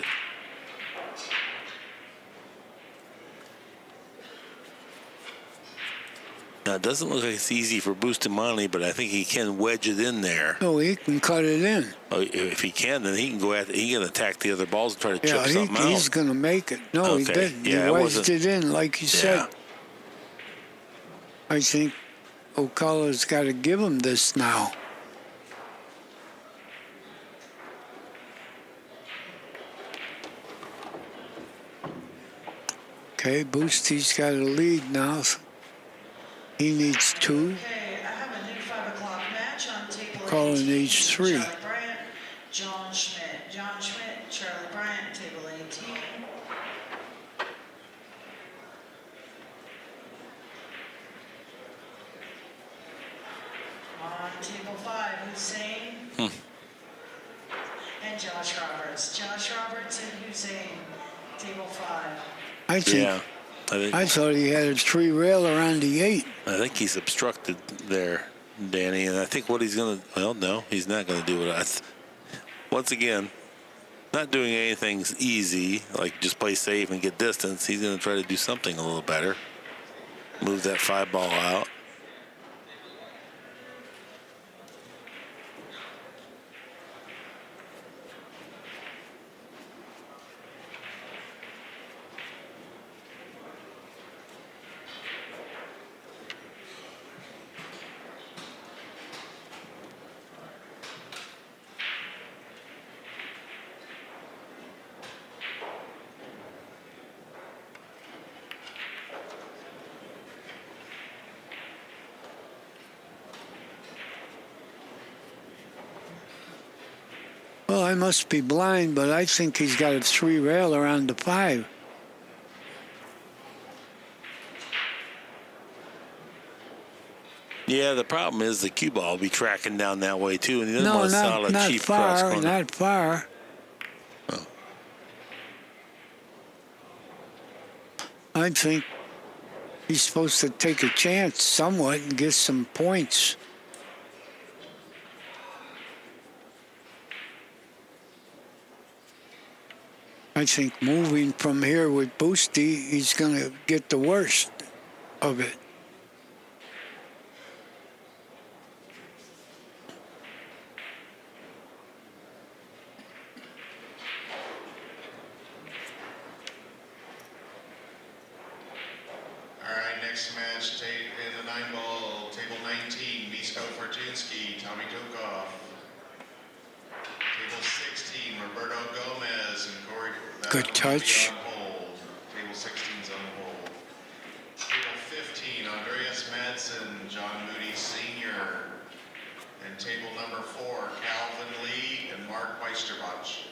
Now, it doesn't look like it's easy for Bustamante, but I think he can wedge it in there. No, he can cut it in. Oh, if he can, then he can go after. He can attack the other balls and try to Yeah, chip something out. he's going to make it. No, he Okay. didn't. Yeah, He it wedged wasn't- it in, like you said. I think Orcullo's got to give him this now. Okay, Boostie's got a lead now. He needs 2. Okay, I have a new 5 o'clock match on table Colin 18. needs 3. Charlie Bryant, John Schmidt. John Schmidt, Charlie Bryant, table 18. On table 5, Hussein. And Josh Roberts. Josh Roberts and Hussein, table 5. I think. Yeah, I thought he had a 3-railer on the 8. I think he's obstructed there, Danny, and I think what he's going to. Well, no, he's not going to do it. Once again, not doing anything easy like just play safe and get distance. He's going to try to do something a little better. Move that 5 ball out. I must be blind, but I think he's got a 3-railer on the 5. Yeah, the problem is the cue ball will be tracking down that way too, and he doesn't No, want a solid not cheap cross far, corner. not far. Oh. I think he's supposed to take a chance somewhat and get some points. I think moving from here with Boosty, he's going to get the worst of it. All right, next match in the 9-ball, table 19, Misko Fortunsky, Tommy Tokov. Table 16, Roberto Gomez and Corey. Good touch. On hold. Table 16's on hold. Table 15, Andreas Madsen, John Moody Sr. And table number 4, Calvin Lee and Mark Weisterbach.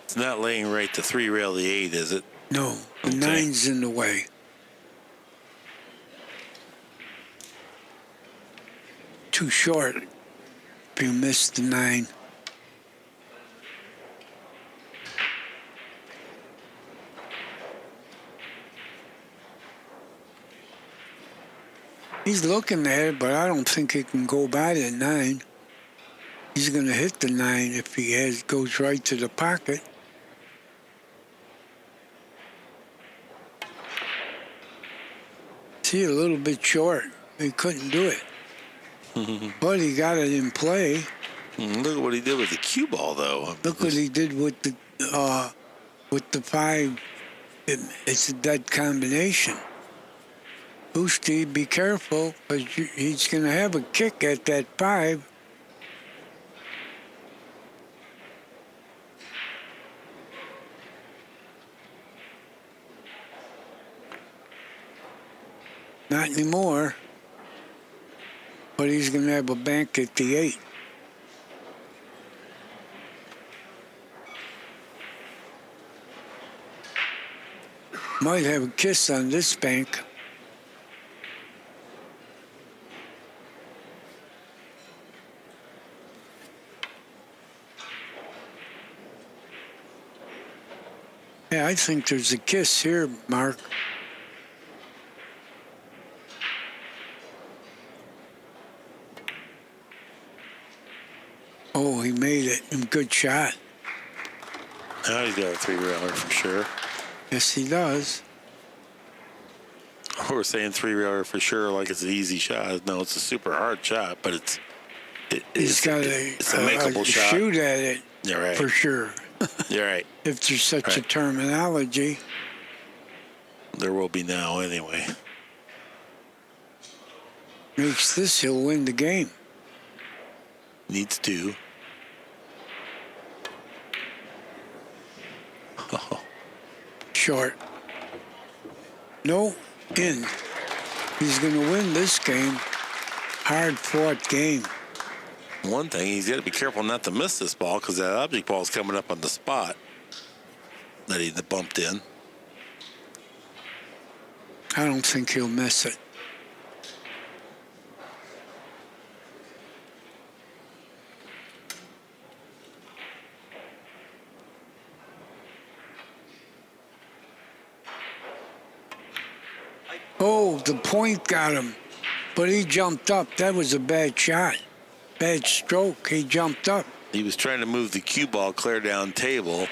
It's not laying right to 3-rail the 8, is it? No, the Okay. 9's in the way. Too short if you miss the 9. He's looking at it, but I don't think he can go by the 9. He's going to hit the 9 if he goes right to the pocket. See, a little bit short. He couldn't do it. But he got it in play. Look at what he did with the cue ball, though. Look what he did with the 5. It's a dead combination. Boosty, be careful, because he's going to have a kick at that 5. Not anymore. But he's going to have a bank at the 8. Might have a kiss on this bank. Yeah, I think there's a kiss here, Mark. Oh, he made it. Good shot. Now he's got a 3-railer for sure. Yes, he does. We're saying 3-railer for sure, like it's an easy shot. No, it's a super hard shot, but it's He's got it's a makeable a shot. shoot at it You're right. for sure. You're right. If there's such a Right. terminology. There will be now anyway. Makes this, he'll win the game. Needs to. Short. No, in. He's going to win this game. Hard-fought game. One thing, he's got to be careful not to miss this ball because that object ball is coming up on the spot that he bumped in. I don't think he'll miss it. Oh, the point got him, but he jumped up. That was a bad shot. Bad stroke. He jumped up. He was trying to move the cue ball clear down table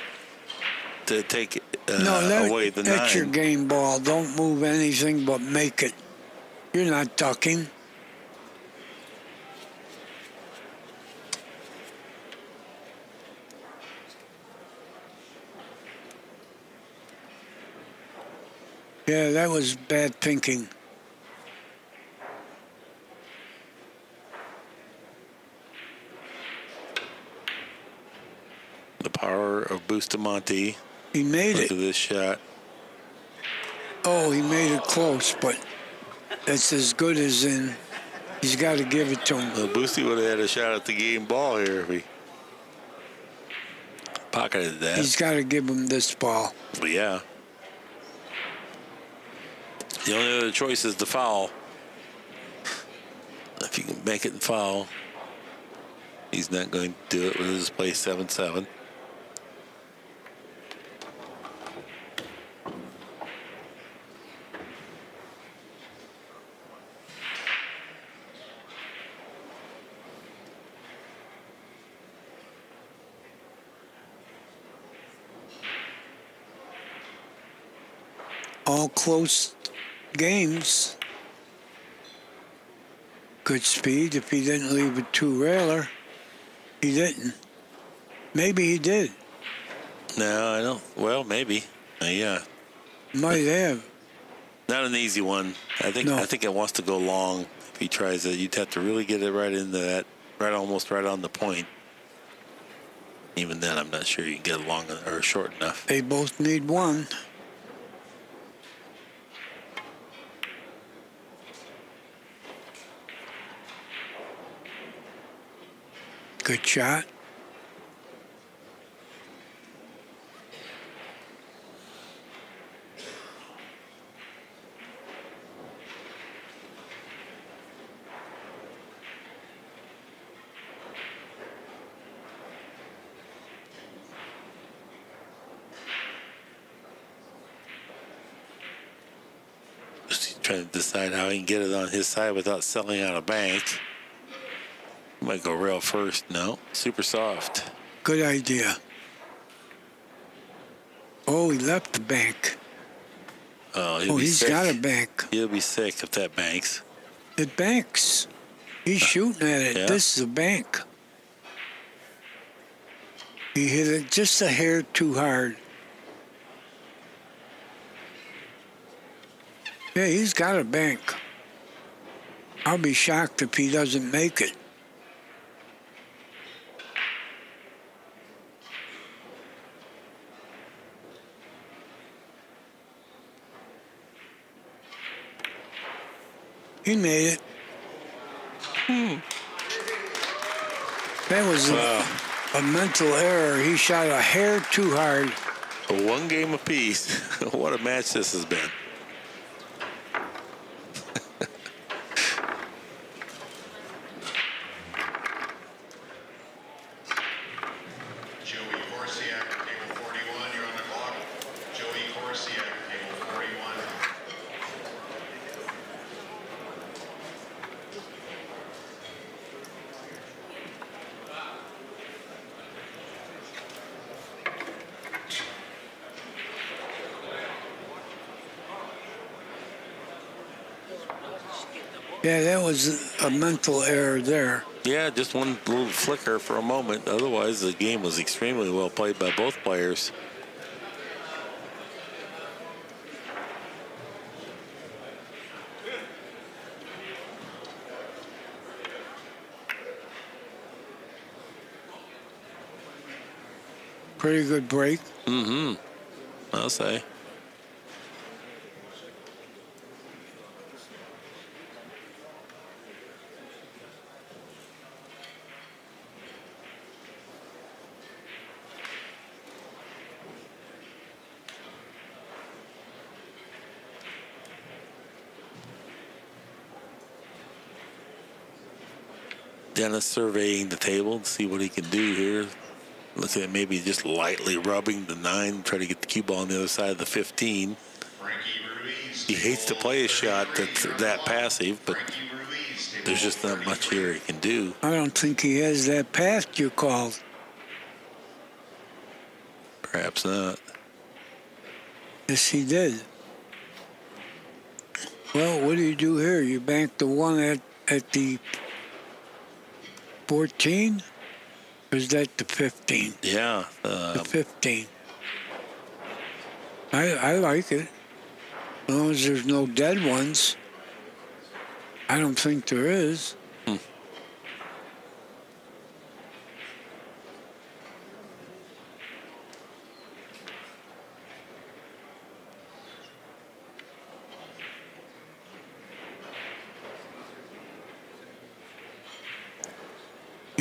to take away the 9. That's your game ball. Don't move anything but make it. You're not ducking. Yeah, that was bad thinking. The power of Bustamante. He made Look it. at this shot. Oh, he made it close, but that's as good as in. He's got to give it to him. Well, Boosty would have had a shot at the game ball here if he pocketed that. He's got to give him this ball. But yeah. The only other choice is the foul. If you can make it and foul, he's not going to do it with his play 7-7. All close games. Good speed. If he didn't leave it too railer, he didn't. Maybe he did. No, I don't. Well, maybe. Yeah. Might have. Not an easy one. I think it wants to go long. If he tries it, you'd have to really get it right into that, almost right on the point. Even then, I'm not sure you can get it long or short enough. They both need one. Good shot. Just trying to decide how he can get it on his side without selling out a bank. Might go rail first. No, super soft. Good idea. Oh, he left the bank. Oh, He's sick. got a bank. He'll be sick if that banks. It banks. He's shooting at it. Yeah. This is a bank. He hit it just a hair too hard. Yeah, he's got a bank. I'll be shocked if he doesn't make it. He made it. That was a mental error. He shot a hair too hard. One game apiece. What a match this has been. Joey Corsiak, table 41, you're on the clock. Joey Corsiak, table 41. Yeah, that was a mental error there. Yeah, just one little flicker for a moment. Otherwise, the game was extremely well played by both players. Pretty good break. Mm-hmm. I'll say. Dennis surveying the table to see what he can do here. Looking at maybe just lightly rubbing the 9, try to get the cue ball on the other side of the 15. He hates to play a shot that's that passive, but there's just not much here he can do. I don't think he has that pass you called. Perhaps not. Yes, he did. Well, what do you do here? You bank the one at the 14? Or is that the 15? Yeah. The 15. I like it. As long as there's no dead ones. I don't think there is.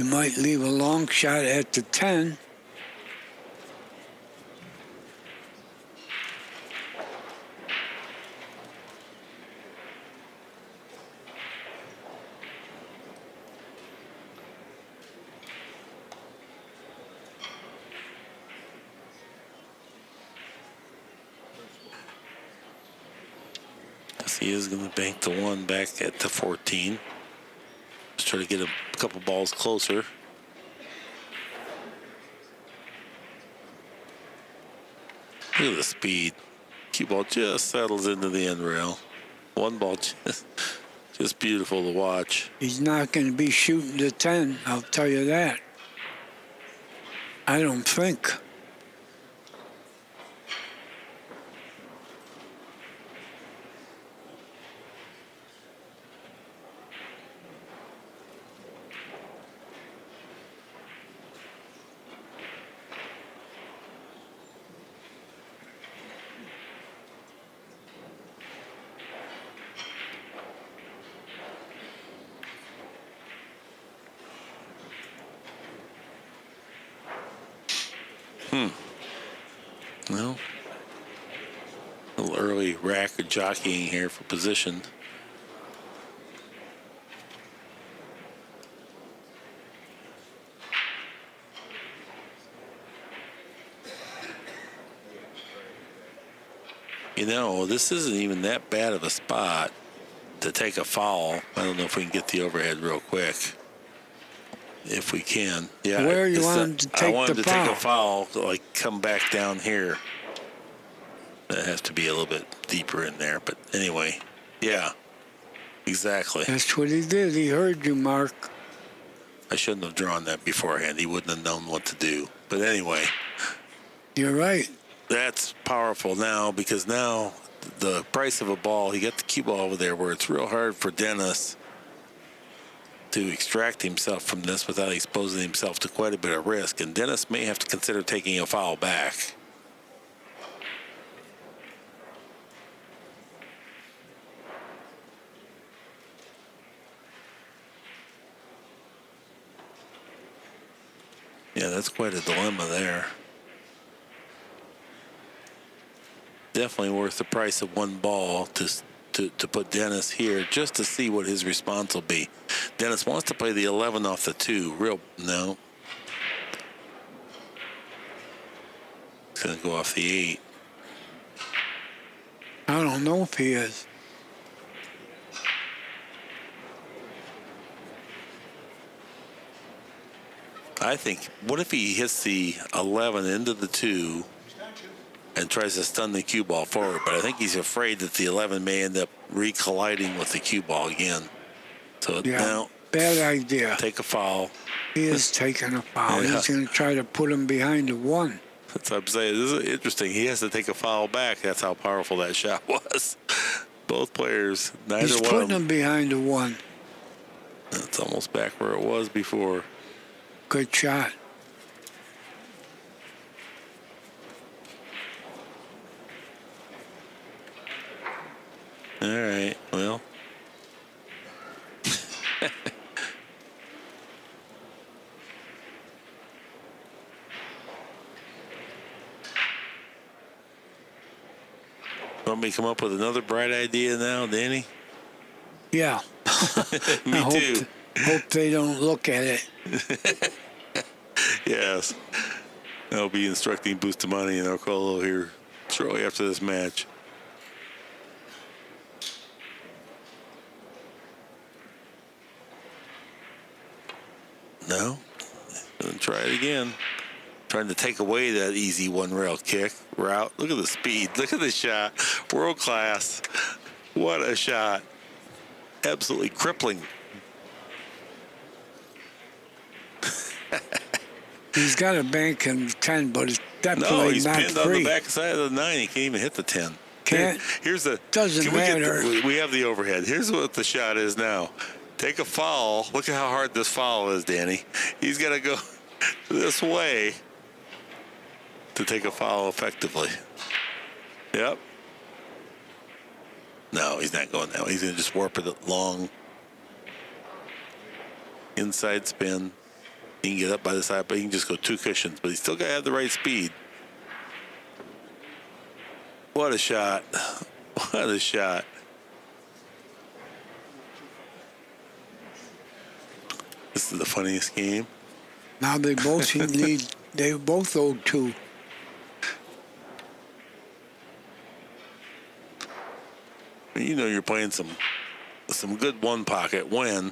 You might leave a long shot at the 10. He is going to bank the 1 back at the 14. Just try to get a couple balls closer. Look at the speed. Cue ball just settles into the end rail. 1 ball just beautiful to watch. He's not going to be shooting the 10, I'll tell you that. I don't think. Well, a little early rack or jockeying here for position. You know, this isn't even that bad of a spot to take a foul. I don't know if we can get the overhead real quick. If we can. Yeah. Where you want him to take I want him the to take a foul? foul, like come back down here. That has to be a little bit deeper in there. But anyway, yeah, exactly. That's what he did. He heard you, Mark. I shouldn't have drawn that beforehand. He wouldn't have known what to do. But anyway. You're right. That's powerful now, because now the price of a ball, he got the cue ball over there where it's real hard for Dennis to extract himself from this without exposing himself to quite a bit of risk. And Dennis may have to consider taking a foul back. Yeah, that's quite a dilemma there. Definitely worth the price of 1 ball to put Dennis here just to see what his response will be. Dennis wants to play the 11 off the 2. No. He's going to go off the 8. I don't know if he is. I think, what if he hits the 11 into the 2 and tries to stun the cue ball forward? But I think he's afraid that the 11 may end up re-colliding with the cue ball again. So Yeah, now, bad idea. take a foul. He is taking a foul. Yeah. He's going to try to put him behind the 1. That's what I'm saying. This is interesting. He has to take a foul back. That's how powerful that shot was. Both players, neither He's one of putting them. him behind the 1. It's almost back where it was before. Good shot. All right, well. Want me to come up with another bright idea now, Danny? Yeah. Me I too. Hope they don't look at it. Yes. I'll be instructing Bustamante and Orcullo here shortly after this match. No. Try it again. Trying to take away that easy 1 rail kick route. Look at the speed. Look at the shot. World class. What a shot. Absolutely crippling. He's got a bank in 10, but it's No, definitely he's not pinned on free. the back side of the 9. He can't even hit the 10. Can't. Here's the. Doesn't can we get matter. we have the overhead. Here's what the shot is now. Take a foul. Look at how hard this foul is, Danny. He's got to go this way to take a foul effectively. Yep. No, he's not going that way. He's going to just warp it long. Inside spin. He can get up by the side, but he can just go 2 cushions. But he's still got to have the right speed. What a shot. What a shot. This is the funniest game. Now they both need. They both owe 2. You know you're playing some good one pocket when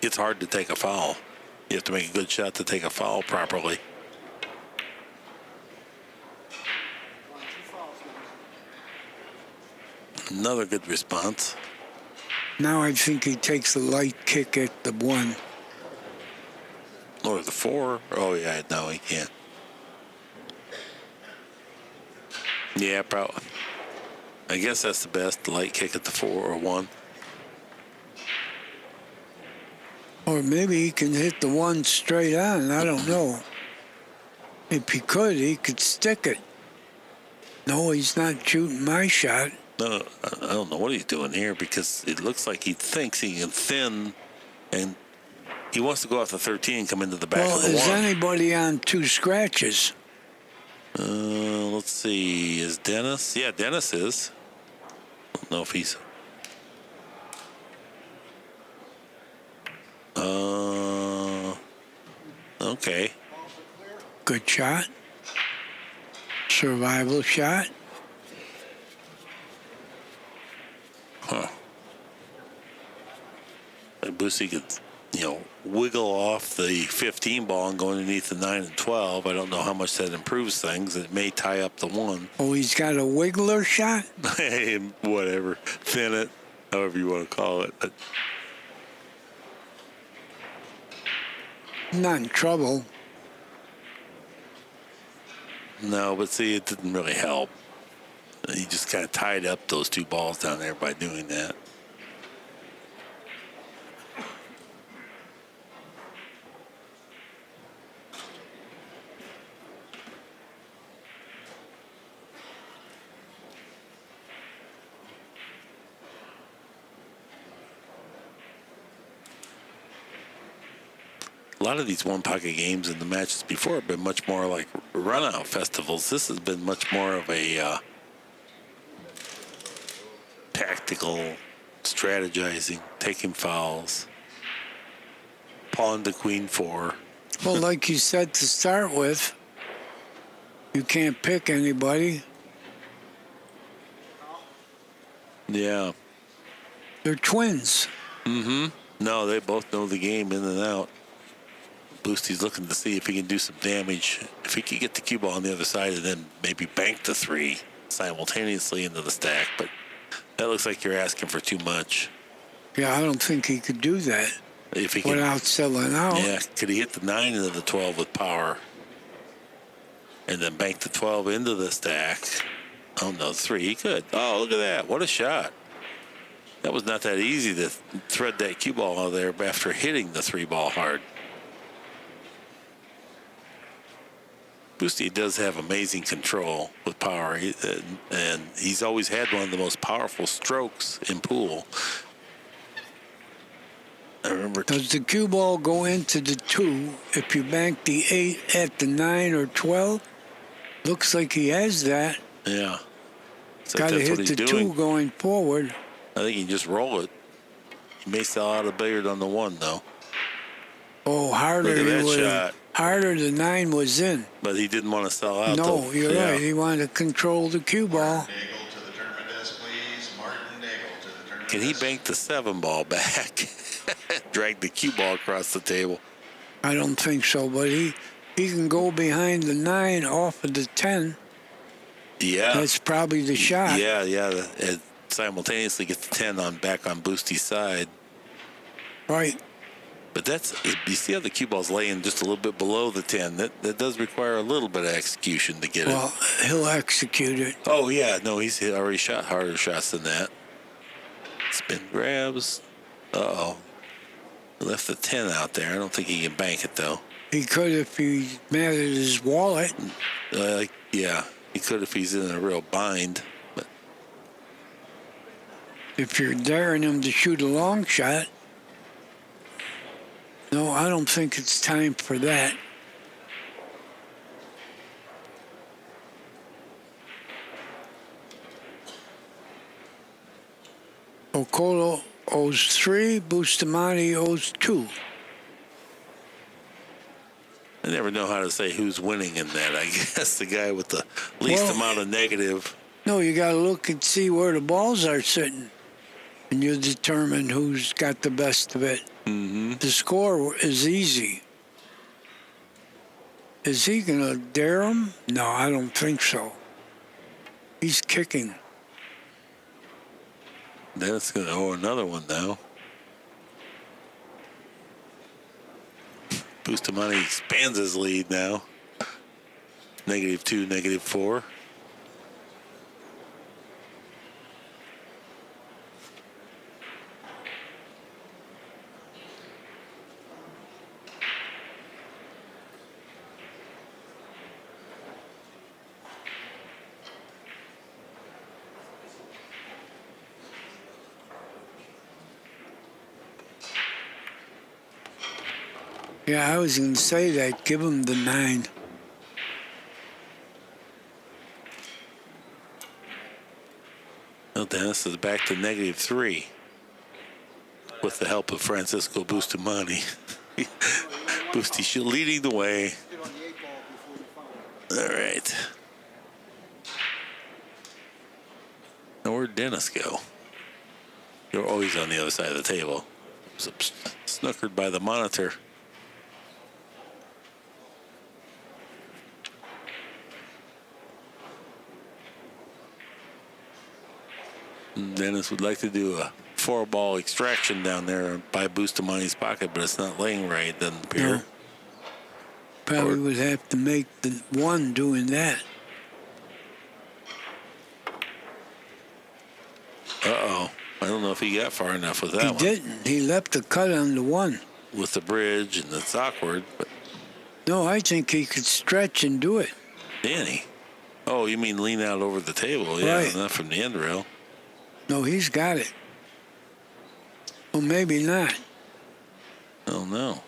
it's hard to take a foul. You have to make a good shot to take a foul properly. Another good response. Now I think he takes a light kick at the 1. Or the 4. Oh, yeah, no, he can't. Yeah, probably. I guess that's the best, light kick at the 4 or 1. Or maybe he can hit the 1 straight on. I don't know. If he could stick it. No, he's not shooting my shot. No, I don't know what he's doing here because it looks like he thinks he can thin, and he wants to go off the 13 and come into the back Well, of the 1. is anybody on 2 scratches? Let's see. Is Dennis? Yeah, Dennis is. I don't know if he's. Okay. Good shot. Survival shot. Huh. Busey could, wiggle off the 15 ball and go underneath the 9 and 12. I don't know how much that improves things. It may tie up the 1. Oh, he's got a wiggler shot? Hey, whatever. Thin it, however you want to call it. But Not in trouble. no, but see, it didn't really help. He just kind of tied up those 2 balls down there by doing that. A lot of these one-pocket games in the matches before have been much more like run-out festivals. This has been much more of a tactical, strategizing, taking fouls, pawn to queen 4. Well, like you said to start with, you can't pick anybody. Yeah. They're twins. No, they both know the game in and out. Boostie's looking to see if he can do some damage. If he can get the cue ball on the other side and then maybe bank the 3 simultaneously into the stack, but that looks like you're asking for too much. Yeah, I don't think he could do that If he can, without selling out. yeah, could he hit the 9 into the 12 with power and then bank the 12 into the stack? Oh, no, 3. He could. Oh, look at that. What a shot. That was not that easy to thread that cue ball out of there after hitting the 3 ball hard. Boosty does have amazing control with power, and he's always had one of the most powerful strokes in pool. I remember. Does the cue ball go into the 2 if you bank the 8 at the 9 or 12? Looks like he has that. Yeah. So Got to that's what hit he's the doing. 2 going forward. I think he can just roll it. He may sell out a billiard on the 1, though. Oh, harder. Look at that he would- shot. Harder, the 9 was in. But he didn't want to sell out. No, though. you're Yeah. right. He wanted to control the cue ball. Daigle to the tournament desk, please. Martin Daigle to the tournament Can he desk. bank the 7 ball back? Drag the cue ball across the table. I don't think so, but he can go behind the 9 off of the 10. Yeah. That's probably the shot. Yeah. And simultaneously get the 10 back on Boosty's side. Right. But you see how the cue ball's laying just a little bit below the 10. That does require a little bit of execution to get Well, he'll execute it. it. Oh, yeah. No, he's already shot harder shots than that. Spin grabs. Uh-oh. Left the 10 out there. I don't think he can bank it, though. He could if he mattered his wallet. Yeah. He could if he's in a real bind. But If you're daring him to shoot a long shot. No, I don't think it's time for that. Orcullo owes 3, Bustamante owes 2. I never know how to say who's winning in that. I guess the guy with the least amount of negative. No, you got to look and see where the balls are sitting, and you determine who's got the best of it. Mm-hmm. The score is easy. Is he going to dare him? No, I don't think so. He's kicking. Dennis going to owe another one now. Bustamante expands his lead now. -2, -4. Yeah, I was going to say that. Give him the 9. Well, Dennis is back to -3 with the help of Francisco Bustamante. Busty leading the way. All right. Now where'd Dennis go? You're always on the other side of the table. Was snookered by the monitor. Dennis would like to do a 4-ball extraction down there by Bustamante's pocket, but it's not laying right, doesn't appear. No. Probably would have to make the 1 doing that. Uh-oh. I don't know if he got far enough with that one. He didn't. He left the cut on the 1. With the bridge, and it's awkward, but No, I think he could stretch and do it. Danny. Oh, you mean lean out over the table? Yeah, Right. not from the end rail. No, he's got it. Well, maybe not. Oh, no.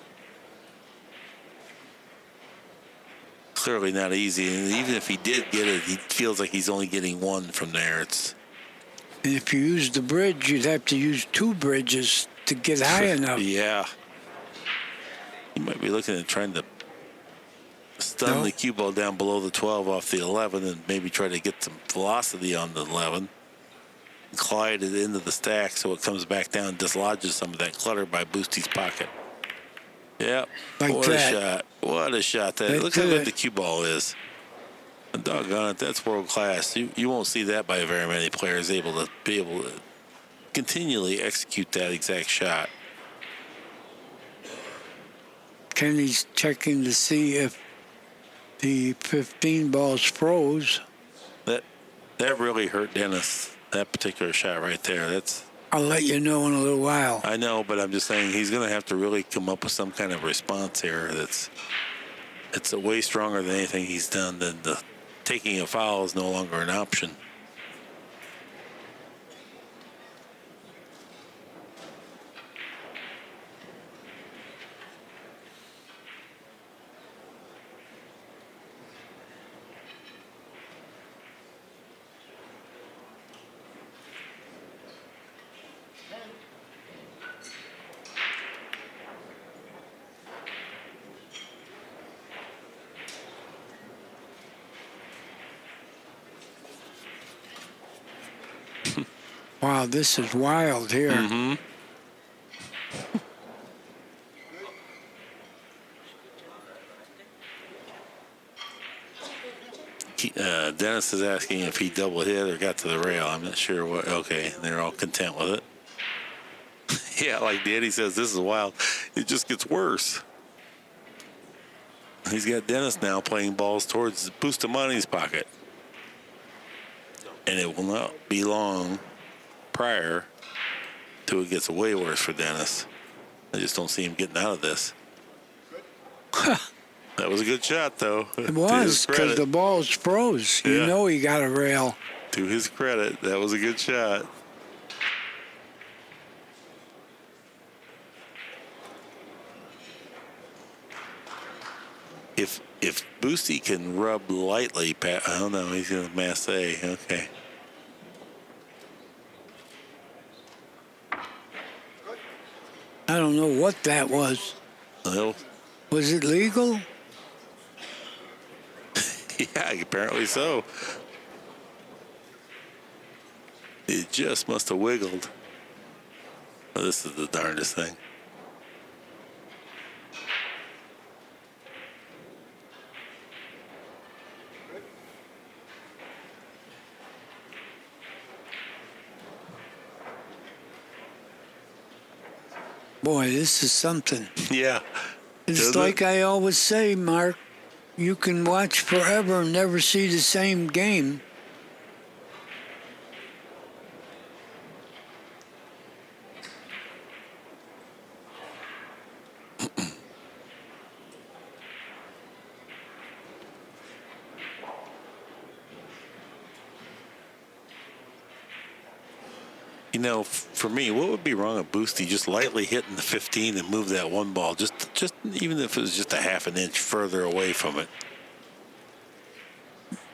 Clearly not easy. And even if he did get it, he feels like he's only getting 1 from there. It's And if you use the bridge, you'd have to use 2 bridges to get high enough. Yeah. He might be looking at trying to stun the cue ball down below the 12 off the 11 and maybe try to get some velocity on the 11. Glide it into the stack so it comes back down and dislodges some of that clutter by Boosty's pocket. Yep. Like what that. a shot. What a shot. Look how good the cue ball is. And doggone it, that's world class. You won't see that by very many players able to continually execute that exact shot. Kenny's checking to see if the 15 balls froze. That really hurt Dennis. That particular shot right there. I'll let you know in a little while. I know, but I'm just saying he's going to have to really come up with some kind of response here. It's a way stronger than anything he's done. Than taking a foul is no longer an option. Wow, this is wild here. Mm-hmm. Dennis is asking if he double hit or got to the rail. I'm not sure what. Okay, they're all content with it. Yeah, like Danny says, this is wild. It just gets worse. He's got Dennis now playing balls towards Bustamante's pocket. And it will not be long prior to it gets way worse for Dennis. I just don't see him getting out of this. That was a good shot, though. It was, because the balls froze. You Yeah. know he got a rail. To his credit, that was a good shot. if Boosty can rub lightly, I don't know. He's gonna masse. Okay. I don't know what that was. Well, Was it legal? yeah, apparently so. It just must have wiggled. Oh, this is the darndest thing. Boy, this is something. Yeah. It's Doesn't like it? I always say, Mark, you can watch forever and never see the same game. You know, for me, what would be wrong with Boosty just lightly hitting the 15 and move that one ball, just even if it was just a half an inch further away from it?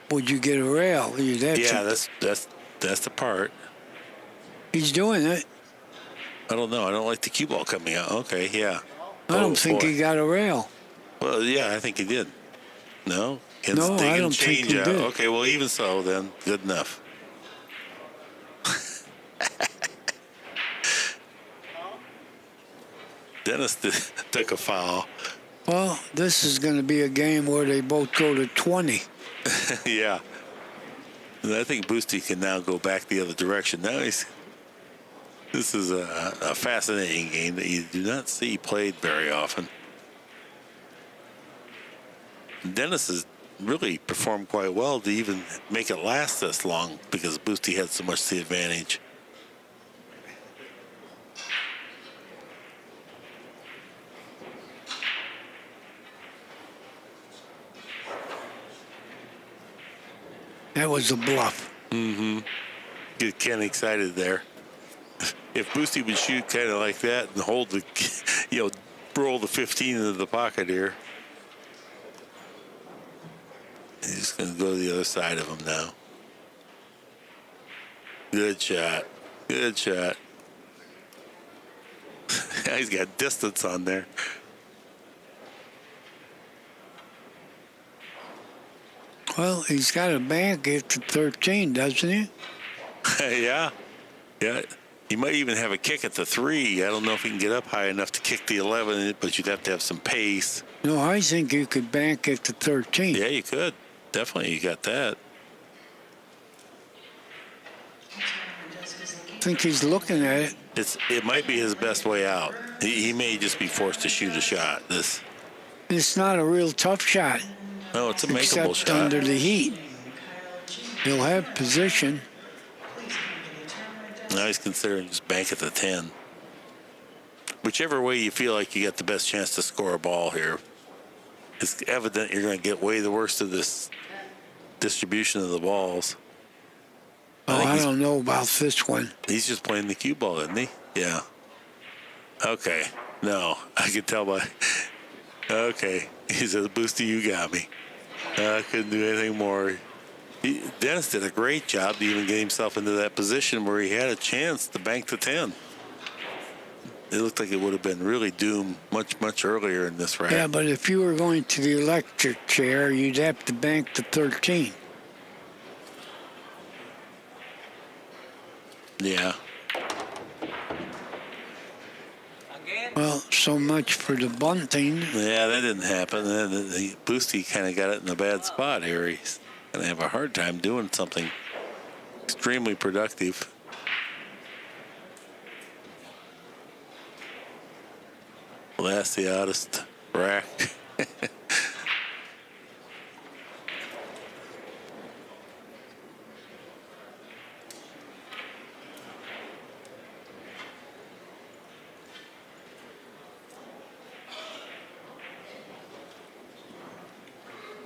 Would you get a rail? Yeah, that's the part. He's doing it. I don't know. I don't like the cue ball coming out. Okay, yeah. I don't think boy. he got a rail. Well, yeah, I think he did. No? No, I don't think change he out. did. Okay, well, even so, then, good enough. Dennis took a foul. Well, this is going to be a game where they both go to 20. Yeah. And I think Boosty can now go back the other direction. Now this is a fascinating game that you do not see played very often. Dennis has really performed quite well to even make it last this long because Boosty had so much the advantage. That was a bluff. Get Ken excited there. If Boosty would shoot kind of like that and hold the, roll the 15 into the pocket here. He's just going to go to the other side of him now. Good shot. Good shot. He's got distance on there. Well, he's got a bank at the 13, doesn't he? Yeah. Yeah. He might even have a kick at the 3. I don't know if he can get up high enough to kick the 11, but you'd have to have some pace. No, I think you could bank at the 13. Yeah, you could. Definitely, you got that. I think he's looking at it. It might be his best way out. He may just be forced to shoot a shot. It's not a real tough shot, No, it's a makeable except shot. under the heat. He'll have position. Now he's considering just bank at the 10. Whichever way you feel like you got the best chance to score a ball here, it's evident you're going to get way the worst of this distribution of the balls. I don't know about this one. He's just playing the cue ball, isn't he? Yeah. Okay. No, I could tell by. Okay. He says, Boosty, you got me. I couldn't do anything more. Dennis did a great job to even get himself into that position where he had a chance to bank the 10. It looked like it would have been really doomed much earlier in this round. Yeah, but if you were going to the electric chair, you'd have to bank the 13. Yeah. Well, so much for the bunting. Yeah, that didn't happen. Boosty kind of got it in a bad spot here. He's going to have a hard time doing something extremely productive. Well, that's the oddest rack.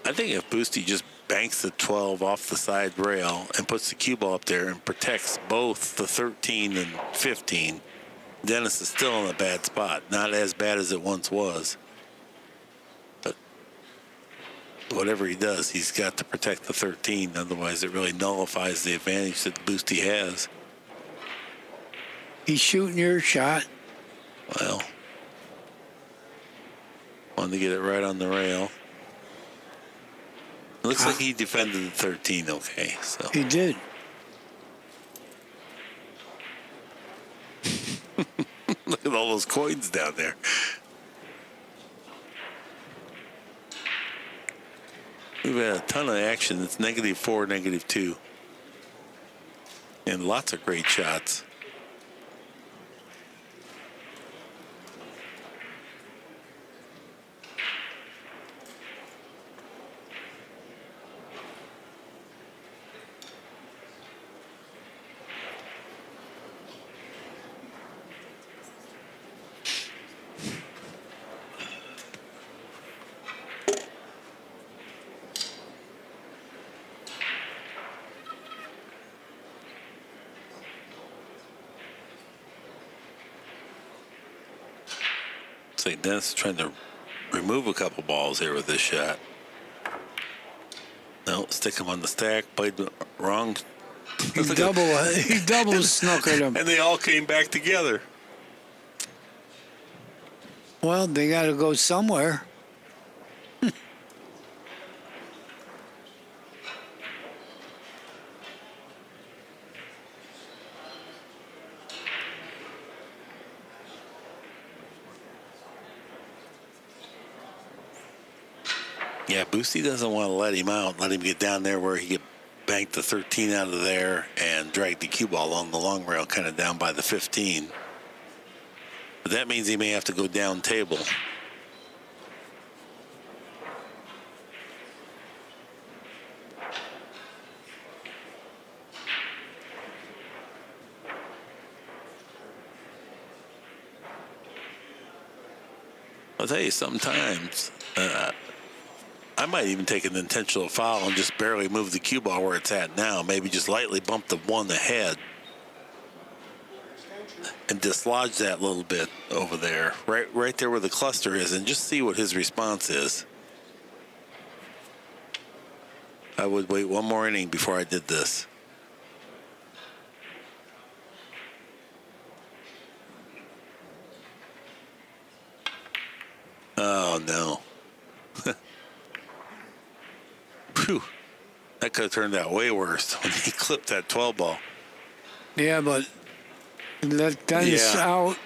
I think if Boosty just banks the 12 off the side rail and puts the cue ball up there and protects both the 13 and 15, Dennis is still in a bad spot. Not as bad as it once was. But whatever he does, he's got to protect the 13. Otherwise, it really nullifies the advantage that the boosty has. He's shooting your shot. Well, wanted to get it right on the rail. It looks like he defended the 13 okay. So He did. look at all those coins down there. We've had a ton of action. It's -4, -2. And lots of great shots. St. Dennis is trying to remove a couple balls here with this shot. No, stick him on the stack. Played wrong. He double snookered him. And they all came back together. Well, they got to go somewhere. Yeah, Boosty doesn't want to let him out, let him get down there where he could bank the 13 out of there and drag the cue ball along the long rail kind of down by the 15. But that means he may have to go down table. I'll tell you, sometimes I might even take an intentional foul and just barely move the cue ball where it's at now. Maybe just lightly bump the one ahead and dislodge that little bit over there, right there where the cluster is, and just see what his response is. I would wait one more inning before I did this. Oh, no. Whew. That could have turned out way worse when he clipped that 12 ball. Yeah, but let Dennis out.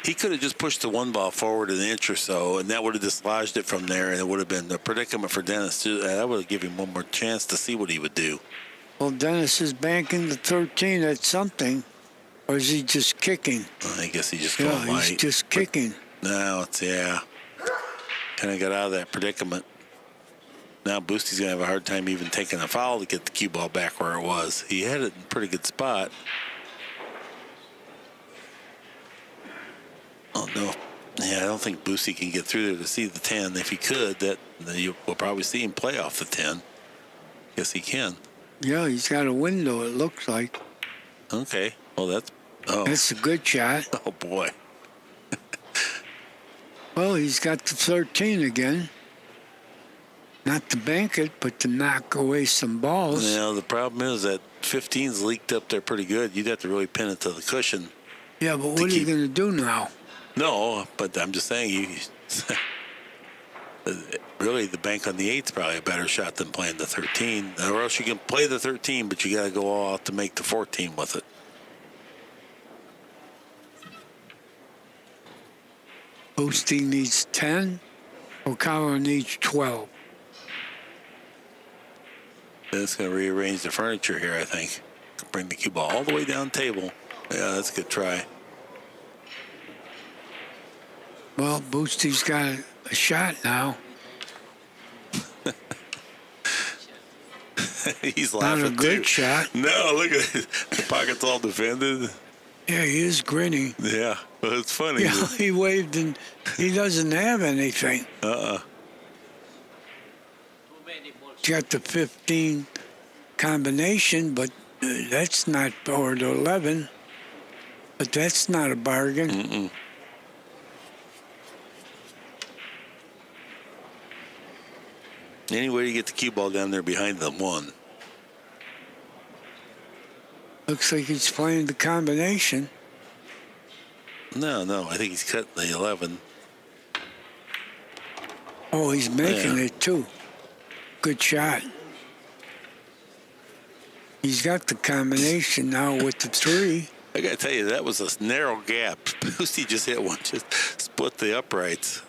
He could have just pushed the one ball forward an inch or so, and that would have dislodged it from there, and it would have been a predicament for Dennis. That would have given him one more chance to see what he would do. Well, Dennis is banking the 13 at something, or is he just kicking? I guess he just Yeah, he's just kicking. Now it's, kind of got out of that predicament. Now Boosty's going to have a hard time even taking a foul to get the cue ball back where it was. He had it in a pretty good spot. Oh, no. Yeah, I don't think Boosty can get through there to see the 10. If he could, then we'll probably see him play off the 10. Yes, he can. Yeah, he's got a window, it looks like. Okay. Well, that's a good shot. Oh, boy. Well, he's got the 13 again. Not to bank it, but to knock away some balls. Yeah, the problem is that 15's leaked up there pretty good. You'd have to really pin it to the cushion. Yeah, but what are you going to do now? No, but I'm just saying, really, the bank on the 8's probably a better shot than playing the 13. Or else you can play the 13, but you got to go all out to make the 14 with it. Boosty needs 10. Orcullo needs 12. It's going to rearrange the furniture here, I think. Bring the cue ball all the way down table. Yeah, that's a good try. Well, Boosty's got a shot now. He's laughing. Not a good too. shot. No, look at it. The pocket's all defended. Yeah, he is grinning. Yeah, well, it's funny. Yeah, he waved and he doesn't have anything. He's got the 15 combination, but that's not, or the 11, but that's not a bargain. Mm-mm. Any way to get the cue ball down there behind the 1. Looks like he's playing the combination. No, I think he's cutting the 11. Oh, he's making Yeah. it too. Good shot. He's got the combination now with the 3. I got to tell you, that was a narrow gap. Boosty just hit one, just split the uprights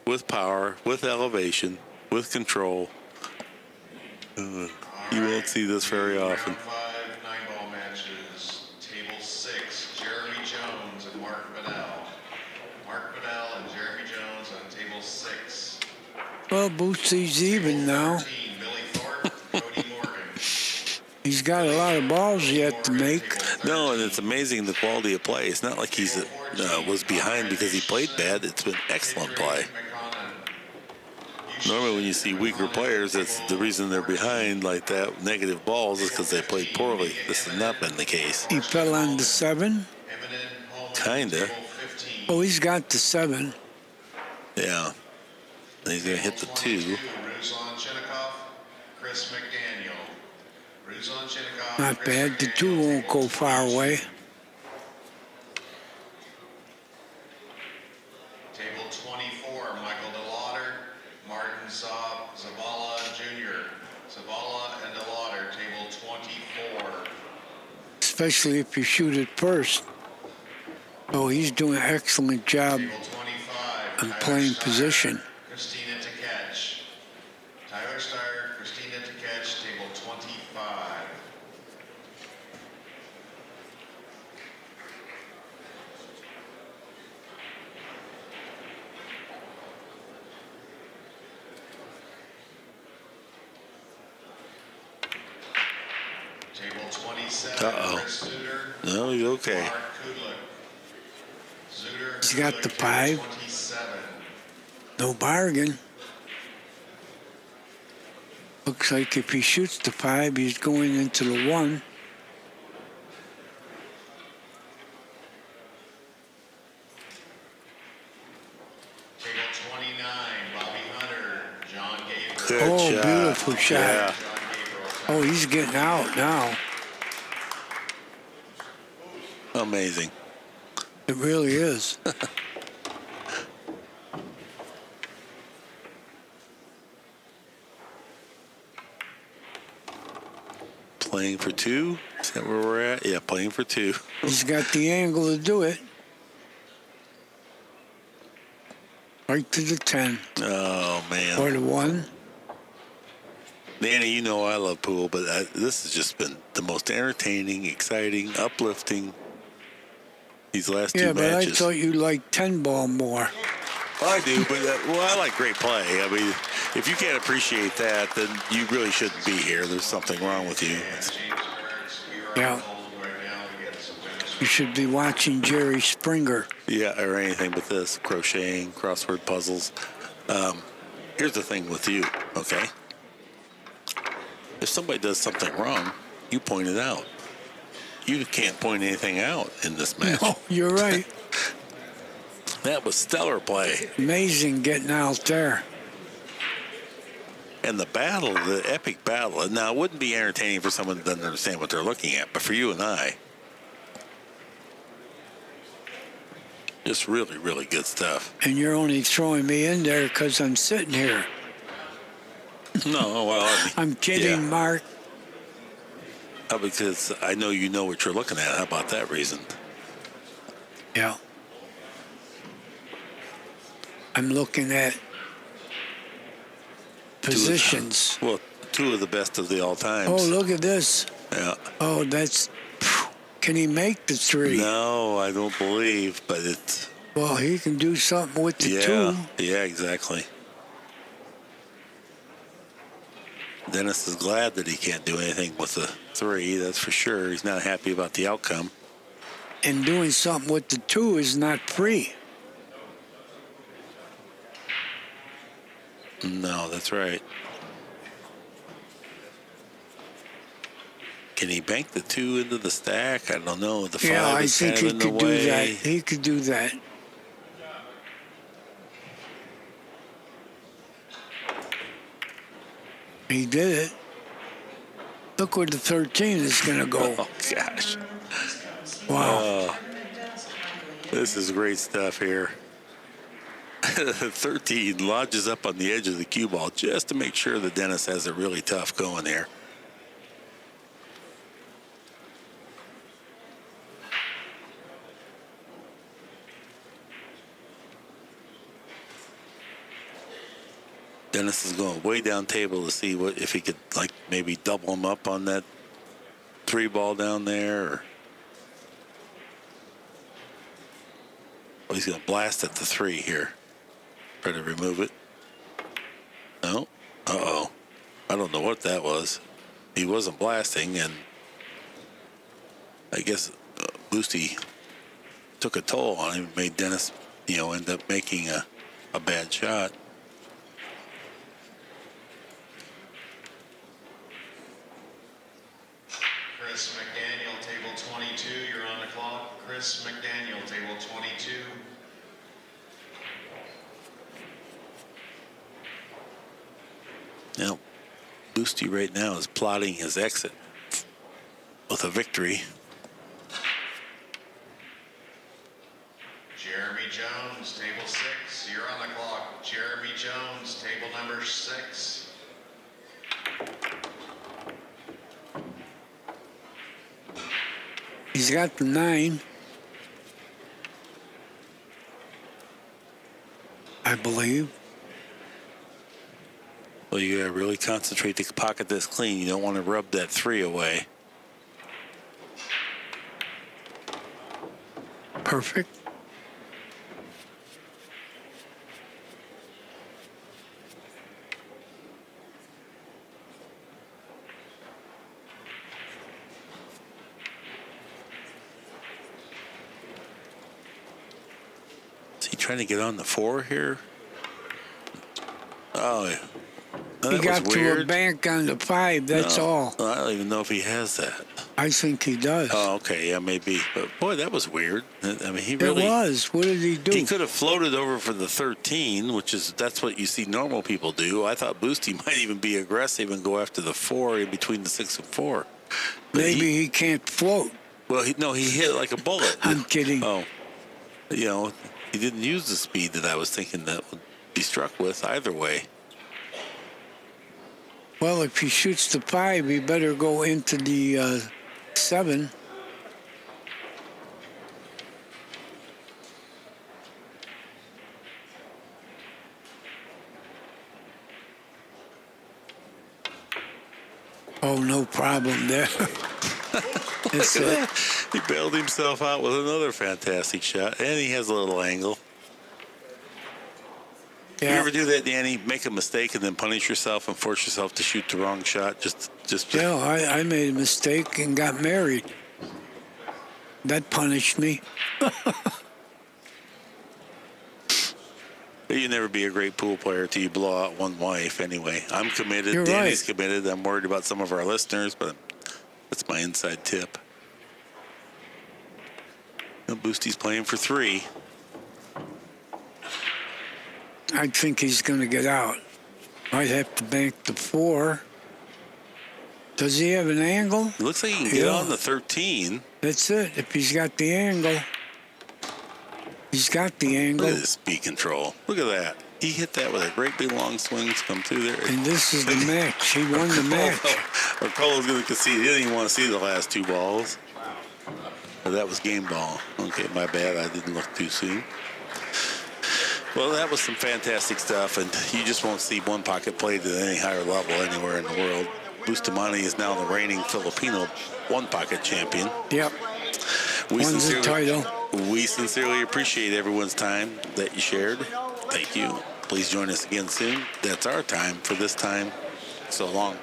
with power, with elevation, with control. You won't see this very often. Round 5 9-ball matches. Table 6, Jeremy Jones and Mark Bedell. Mark Bedell and Jeremy Jones on table 6. Well, Boostie's even now. 13, Billy Thorpe, Cody Morgan. He's got a lot of balls yet to make. No, and it's amazing the quality of play. It's not like he's was behind because he played bad. It's been excellent play. Normally when you see weaker players, that's the reason they're behind like that, negative balls, is because they played poorly. This has not been the case. He fell on the 7. Kinda. Oh, he's got the 7. Yeah. And he's going to hit the 2. Ruslan Chinnikov, Chris McDaniel. Ruslan Chinnikov, Not Chris bad. The McDaniel, 2 won't go far away. Table 24, Michael DeLauder, Martin Zavala Jr. Zavala and DeLauder, table 24. Especially if you shoot it first. Oh, he's doing an excellent job Table 25, on Tyler playing Steyer, position. Christina to catch. Tyler Steyer, Christina to catch, table 25. Table 27, Uh-oh. Chris Suter, No, he's okay. Mark Kudlick. Suter, He's got Kudlick, the table 5. 27. No bargain. Looks like if he shoots the 5, he's going into the 1. Table 29, Bobby Hunter, John Gabriel. Good Oh, shot. beautiful shot. Yeah. John Gabriel. Oh, he's getting out now. Amazing. It really is. Playing for 2? Is that where we're at? Yeah, playing for 2. He's got the angle to do it. Right to the 10 Oh, or man. the 1. Danny, you know I love pool, but this has just been the most entertaining, exciting, uplifting these last 2 Yeah, but I matches. thought you liked 10 ball more. I do, but I like great play. I mean, if you can't appreciate that, then you really shouldn't be here. There's something wrong with you. James Barnes, we are Yeah. on hold right now to get some tennis. You should be watching Jerry Springer. Yeah, or anything but this, crocheting, crossword puzzles. Here's the thing with you, okay? If somebody does something wrong, you point it out. You can't point anything out in this match. Oh, you're right. That was stellar play. Amazing getting out there. And the battle, the epic battle. Now, it wouldn't be entertaining for someone that doesn't understand what they're looking at, but for you and I, just really, really good stuff. And you're only throwing me in there because I'm sitting here. No, well, I'm kidding, yeah. Mark. Because I know you know what you're looking at. How about that reason? Yeah. I'm looking at positions. Well, 2 of the best of the all times. Oh, look at this. Yeah. Oh, that's... Can he make the 3? No, I don't believe, but it's... Well, he can do something with the Yeah, 2. yeah, exactly. Dennis is glad that he can't do anything with the 3, that's for sure. He's not happy about the outcome. And doing something with the 2 is not free. No, that's right. Can he bank the 2 into the stack? I don't know. The 5 Yeah, I is think kind he of in the could do way. that. He could do that. He did it. Look where the 13 is going to go. Oh, gosh. Wow. This is great stuff here. 13 lodges up on the edge of the cue ball just to make sure that Dennis has it really tough going here. Dennis is going way down table to see what if he could like maybe double him up on that 3 ball down there. Or, well, he's going to blast at the 3 here. Try to remove it. No. Uh-oh. I don't know what that was. He wasn't blasting, and I guess Boosty took a toll on him, made Dennis, end up making a bad shot. Chris McDaniel, table 22, you're on the clock. Chris McDaniel, table 22. Now, Boosty right now is plotting his exit with a victory. Jeremy Jones, table 6, you're on the clock. Jeremy Jones, table number 6. He's got the 9. I believe. Well, you gotta really concentrate to pocket this clean. You don't want to rub that 3 away. Perfect. Is he trying to get on the 4 here? Oh, that He got was to weird. a bank on the 5, that's No, all. I don't even know if he has that. I think he does. Oh, okay, yeah, maybe. But boy, that was weird. I mean, he really. It was. What did he do? He could have floated over for the 13, that's what you see normal people do. I thought Boosty might even be aggressive and go after the 4 in between the 6 and 4. But Maybe he can't float. Well, he hit it like a bullet. I'm kidding. Oh, he didn't use the speed that I was thinking that would be struck with either way. Well, if he shoots the 5, he better go into the 7. Oh, no problem there. It's He bailed himself out with another fantastic shot, and he has a little angle. You yeah. ever do that, Danny? Make a mistake and then punish yourself and force yourself to shoot the wrong shot? Yeah, I made a mistake and got married. That punished me. You never be a great pool player till you blow out one wife. Anyway, I'm committed. You're Danny's right. committed. I'm worried about some of our listeners, but that's my inside tip. Boosty's playing for 3. I think he's going to get out. Might have to bank the 4. Does he have an angle? It looks like he can get Yeah. on the 13. That's it. If he's got the angle. He's got the Look angle. at this speed control. Look at that. He hit that with a great big long swing to come through there. And this is the match. He won the match. Orcullo's going to concede. He didn't even want to see the last 2 balls. But that was game ball. Okay, my bad. I didn't look too soon. Well, that was some fantastic stuff, and you just won't see One-Pocket played at any higher level anywhere in the world. Bustamante is now the reigning Filipino One-Pocket champion. Yep. Won the title. We sincerely appreciate everyone's time that you shared. Thank you. Please join us again soon. That's our time for this time. So long.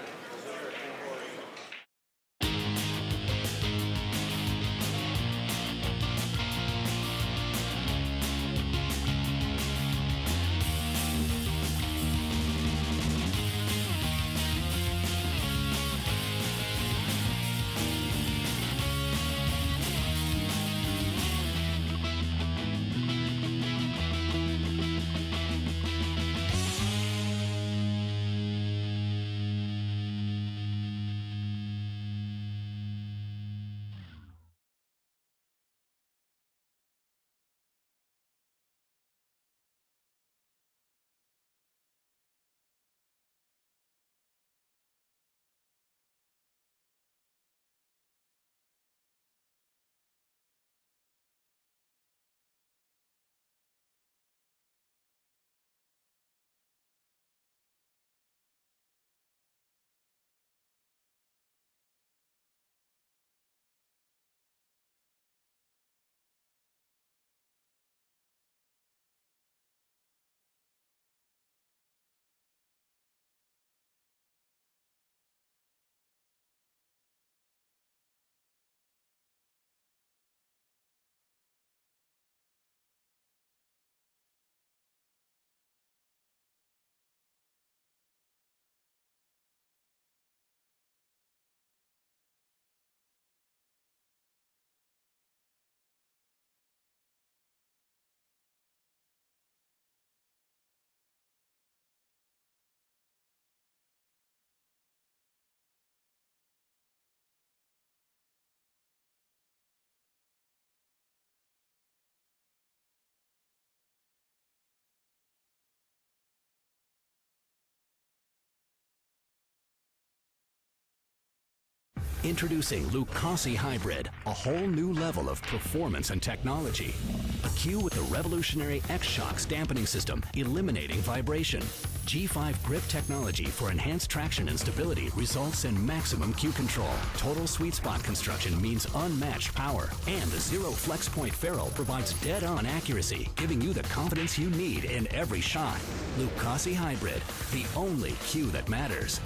Introducing Lucasi Hybrid, a whole new level of performance and technology. A cue with the revolutionary X-Shocks dampening system, eliminating vibration. G5 grip technology for enhanced traction and stability results in maximum cue control. Total sweet spot construction means unmatched power. And the Zero Flex Point ferrule provides dead-on accuracy, giving you the confidence you need in every shot. Lucasi Hybrid, the only cue that matters.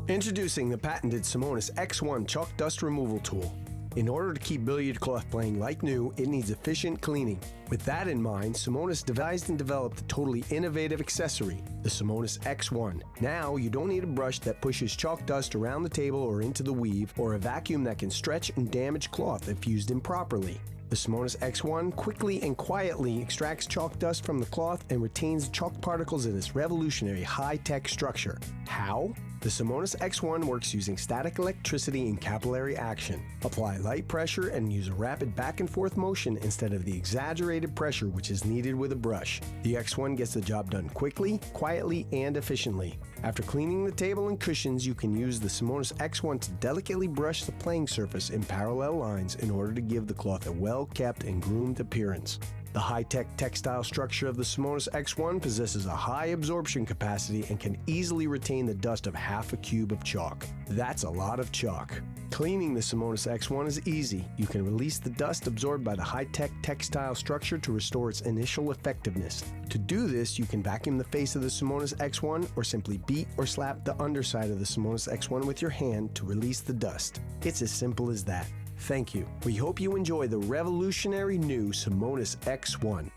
Introducing the patented Simonis X1 Chalk Dust Removal Tool. In order to keep billiard cloth playing like new, it needs efficient cleaning. With that in mind, Simonis devised and developed a totally innovative accessory, the Simonis X1. Now, you don't need a brush that pushes chalk dust around the table or into the weave, or a vacuum that can stretch and damage cloth if used improperly. The Simonis X1 quickly and quietly extracts chalk dust from the cloth and retains chalk particles in this revolutionary high-tech structure. How? The Simonis X1 works using static electricity and capillary action. Apply light pressure and use a rapid back and forth motion instead of the exaggerated pressure which is needed with a brush. The X1 gets the job done quickly, quietly, and efficiently. After cleaning the table and cushions, you can use the Simonis X1 to delicately brush the playing surface in parallel lines in order to give the cloth a well-kept and groomed appearance. The high-tech textile structure of the Simonis X1 possesses a high absorption capacity and can easily retain the dust of half a cube of chalk. That's a lot of chalk. Cleaning the Simonis X1 is easy. You can release the dust absorbed by the high-tech textile structure to restore its initial effectiveness. To do this, you can vacuum the face of the Simonis X1 or simply beat or slap the underside of the Simonis X1 with your hand to release the dust. It's as simple as that. Thank you. We hope you enjoy the revolutionary new Simonis X1.